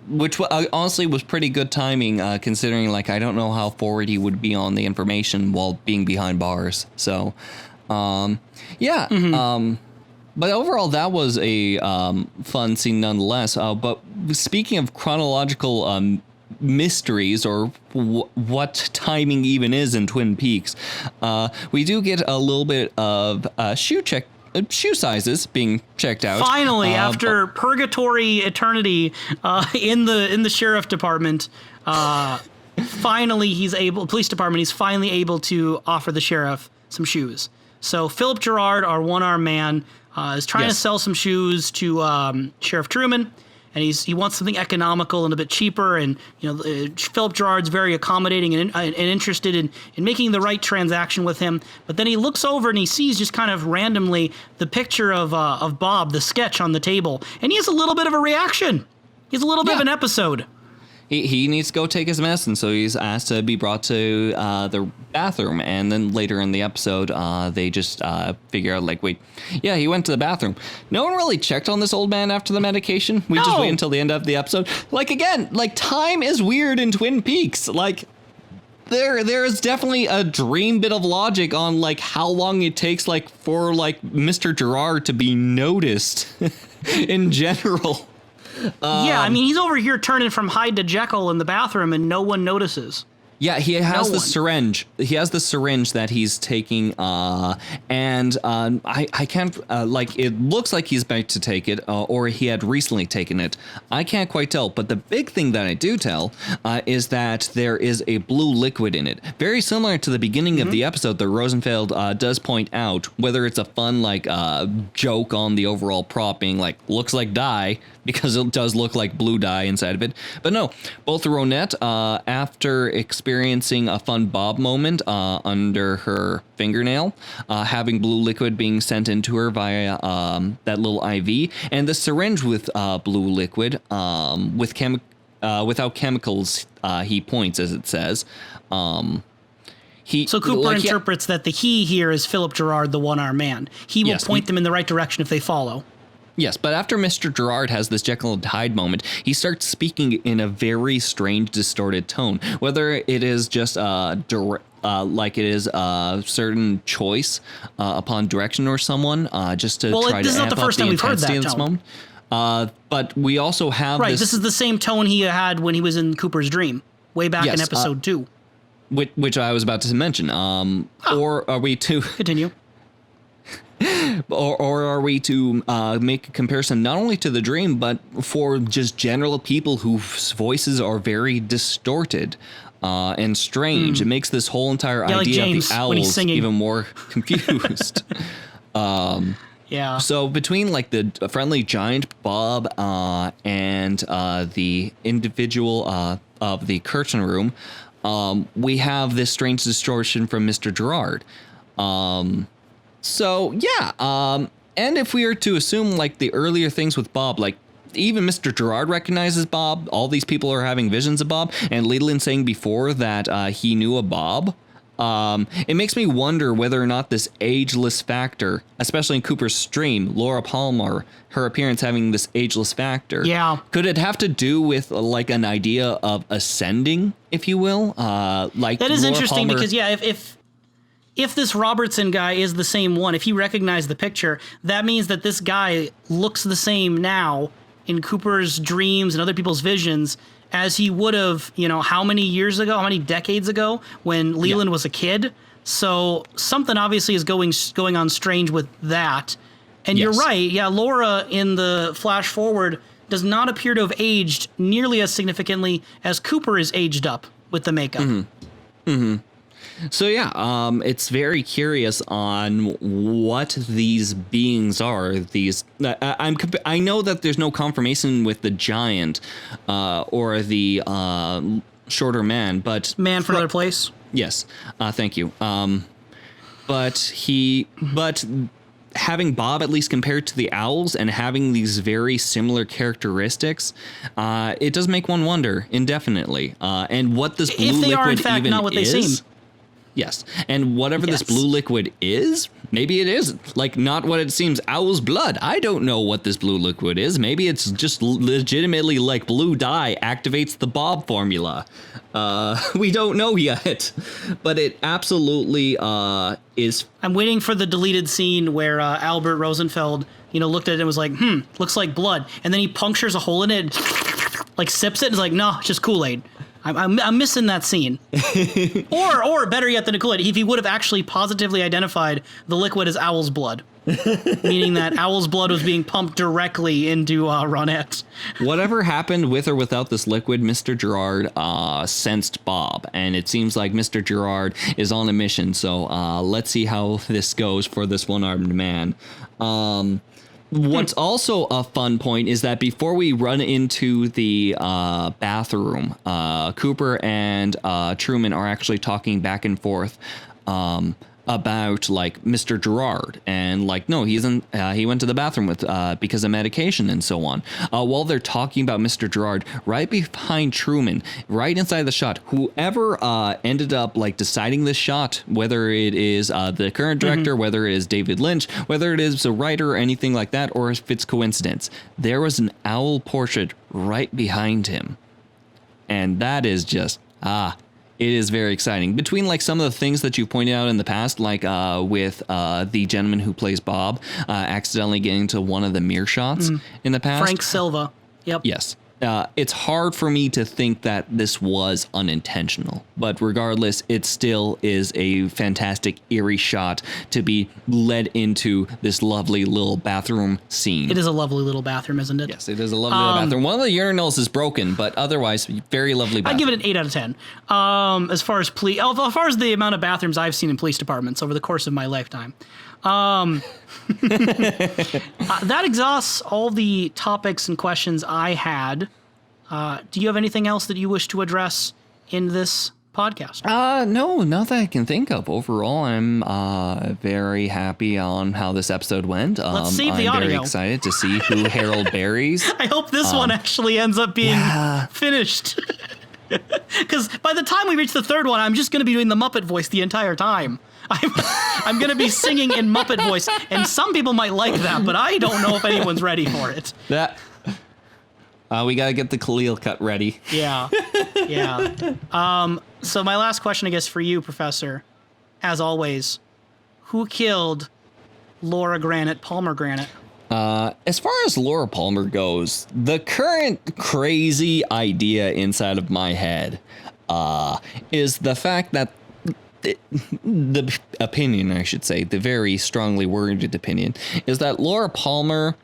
C: which honestly was pretty good timing, considering, like, I don't know how forward he would be on the information while being behind bars. So, but overall, that was a fun scene nonetheless. But speaking of chronological mysteries, or what timing even is in Twin Peaks, we do get a little bit of shoe sizes being checked out.
B: Finally, after purgatory eternity in the sheriff department, finally he's finally able to offer the sheriff some shoes. So Philip Gerard, our one-armed man, is trying to sell some shoes to Sheriff Truman. And he wants something economical and a bit cheaper. And, you know, Philip Gerard's very accommodating and interested in making the right transaction with him. But then he looks over and he sees just kind of randomly the picture of Bob, the sketch on the table. And he has a little bit of a reaction. He has a little bit of an episode.
C: He needs to go take his medicine, so he's asked to be brought to the bathroom. And then later in the episode, they just figure out, like, wait, yeah, he went to the bathroom. No one really checked on this old man after the medication. We just wait until the end of the episode. Like, again, like, time is weird in Twin Peaks. Like, there is definitely a dream bit of logic on like how long it takes like for like Mr. Gerard to be noticed in general.
B: Yeah, I mean, he's over here turning from Hyde to Jekyll in the bathroom and no one notices.
C: Yeah, he has the syringe. He has the syringe that he's taking, and I can't, like, it looks like he's about to take it, or he had recently taken it. I can't quite tell, but the big thing that I do tell is that there is a blue liquid in it. Very similar to the beginning of the episode that Rosenfeld does point out, whether it's a fun, like, joke on the overall prop being like, looks like dye, because it does look like blue dye inside of it. But no, both Ronette, after experiencing a fun Bob moment under her fingernail, having blue liquid being sent into her via that little IV, and the syringe with blue liquid without chemicals, he points, as it says. So
B: Cooper interprets that the he here is Philip Gerard, the one-armed man. He will point them in the right direction if they follow.
C: Yes, but after Mr. Gerard has this Jekyll and Hyde moment, he starts speaking in a very strange, distorted tone. Whether it is just like it is a certain choice upon direction or someone, just to try to amp up the intensity in this moment. But we also have
B: this is the same tone he had when he was in Cooper's dream, way back in episode 2.
C: Which I was about to mention. Or are we to
B: continue?
C: Or are we to make a comparison not only to the dream, but for just general people whose voices are very distorted and strange? It makes this whole entire idea
B: like
C: of the owls even more confused.
B: Yeah.
C: So between like the friendly giant Bob and the individual of the curtain room, we have this strange distortion from Mr. Gerard. So, yeah, and if we were to assume, like, the earlier things with Bob, like, even Mr. Gerard recognizes Bob, all these people are having visions of Bob, and Leland saying before that he knew a Bob, it makes me wonder whether or not this ageless factor, especially in Cooper's stream, Laura Palmer, her appearance having this ageless factor, could it have to do with, like, an idea of ascending, if you will? Like
B: that is
C: Laura
B: interesting
C: Palmer,
B: because, if this Robertson guy is the same one, if he recognized the picture, that means that this guy looks the same now in Cooper's dreams and other people's visions as he would have, how many years ago, how many decades ago when Leland was a kid. So something obviously is going on strange with that. And you're right. Yeah, Laura in the flash forward does not appear to have aged nearly as significantly as Cooper is aged up with the makeup.
C: So yeah, it's very curious on what these beings are. These I know that there's no confirmation with the giant or the shorter man, but
B: man from another place.
C: Yes, thank you. But having Bob at least compared to the owls and having these very similar characteristics, it does make one wonder indefinitely. And what this blue liquid
B: are in fact
C: even
B: not what they
C: is.
B: seem.
C: Yes, and whatever this blue liquid is, maybe it isn't. Like, not what it seems, owl's blood. I don't know what this blue liquid is. Maybe it's just legitimately like blue dye activates the Bob formula. We don't know yet, but it absolutely is. I'm
B: waiting for the deleted scene where Albert Rosenfeld, looked at it and was like, looks like blood. And then he punctures a hole in it, like sips it, and is like, no, it's just Kool-Aid. I'm missing that scene. or better yet than a Kool-Aid, if he would have actually positively identified the liquid as owl's blood. Meaning that owl's blood was being pumped directly into Ronette.
C: Whatever happened with or without this liquid, Mr. Gerard sensed Bob. And it seems like Mr. Gerard is on a mission. So let's see how this goes for this one-armed man. What's also a fun point is that before we run into the bathroom, Cooper and Truman are actually talking back and forth about like Mr. Gerard and like, no, he went to the bathroom with because of medication and so on. While they're talking about Mr. Gerard, right behind Truman, right inside the shot, whoever ended up like deciding this shot, whether it is the current director, whether it is David Lynch, whether it is a writer or anything like that, or if it's coincidence, there was an owl portrait right behind him. And that is just, It is very exciting. Between like some of the things that you pointed out in the past, like with the gentleman who plays Bob accidentally getting to one of the mirror shots in the past.
B: Frank Silva. Yep.
C: Yes. It's hard for me to think that this was unintentional, but regardless, it still is a fantastic, eerie shot to be led into this lovely little bathroom scene.
B: It is a lovely little bathroom, isn't it?
C: Yes, it is a lovely little bathroom. One of the urinals is broken, but otherwise, very lovely bathroom.
B: I give it an 8 out of 10. As far as the amount of bathrooms I've seen in police departments over the course of my lifetime. That exhausts all the topics and questions I had. Do you have anything else that you wish to address in this podcast?
C: No, not that I can think of. Overall, I'm very happy on how this episode went.
B: Let's save the
C: I'm
B: audio.
C: very excited to see who Harold buries.
B: I hope this one actually ends up being finished. Because by the time we reach the third one, I'm just going to be doing the Muppet voice the entire time. I'm going to be singing in Muppet voice, and some people might like that, but I don't know if anyone's ready for it.
C: We got to get the Kalil cut ready.
B: Yeah. So my last question, I guess, for you, Professor, as always, who killed Laura Palmer Granite?
C: As far as Laura Palmer goes, the current crazy idea inside of my head is the fact that the opinion, I should say, the very strongly worded opinion, is that Laura Palmer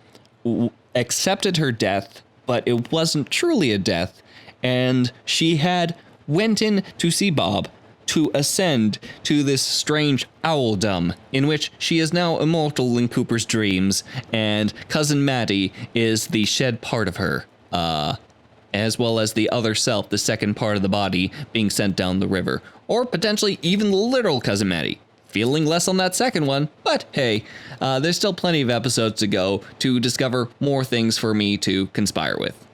C: accepted her death, but it wasn't truly a death, and she had went in to see Bob to ascend to this strange owldom in which she is now immortal in Cooper's dreams, and Cousin Maddie is the shed part of her, as well as the other self, the second part of the body, being sent down the river. Or potentially even the literal Cousin Maddie. Feeling less on that second one, but hey, there's still plenty of episodes to go to discover more things for me to conspire with.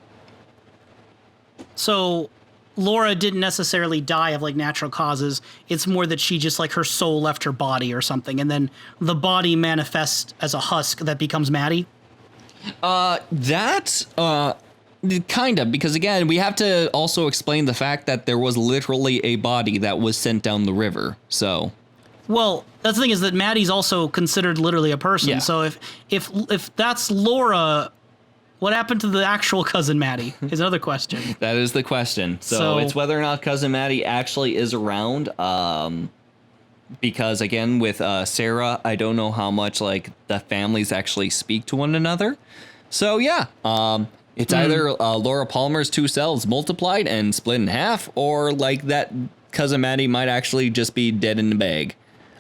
B: So Laura didn't necessarily die of like natural causes. It's more that she just like her soul left her body or something, and then the body manifests as a husk that becomes Maddie.
C: Kind of, because again, we have to also explain the fact that there was literally a body that was sent down the river, so...
B: Well, that's the thing is that Maddie's also considered literally a person,
C: Yeah.
B: so if that's Laura, what happened to the actual Cousin Maddie is another question.
C: That is the question. So it's whether or not Cousin Maddie actually is around, because again, with Sarah, I don't know how much like the families actually speak to one another. So yeah, it's either Laura Palmer's two selves multiplied and split in half, or like that Cousin Maddie might actually just be dead in the bag.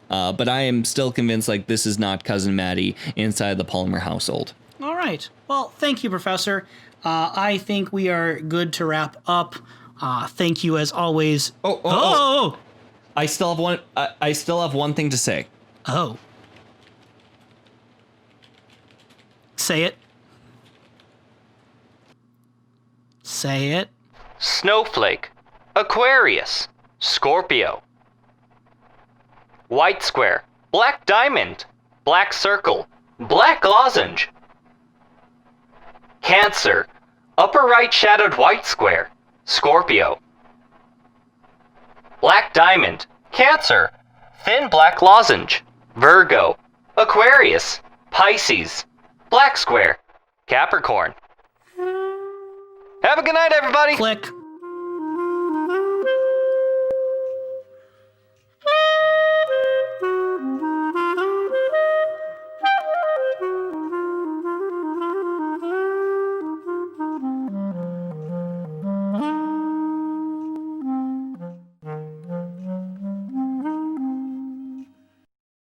C: But I am still convinced like this is not Cousin Maddie inside the Palmer household.
B: All right. Well, thank you, Professor. I think we are good to wrap up. Thank you as always.
C: Oh. I still have one. I still have one thing to say.
B: Oh. Say it. Say it.
A: Snowflake, Aquarius, Scorpio. White square, black diamond, black circle, black lozenge. Cancer, upper right shadowed white square, Scorpio. Black diamond, Cancer, thin black lozenge, Virgo, Aquarius, Pisces, black square, Capricorn. Have a good night, everybody!
B: Click.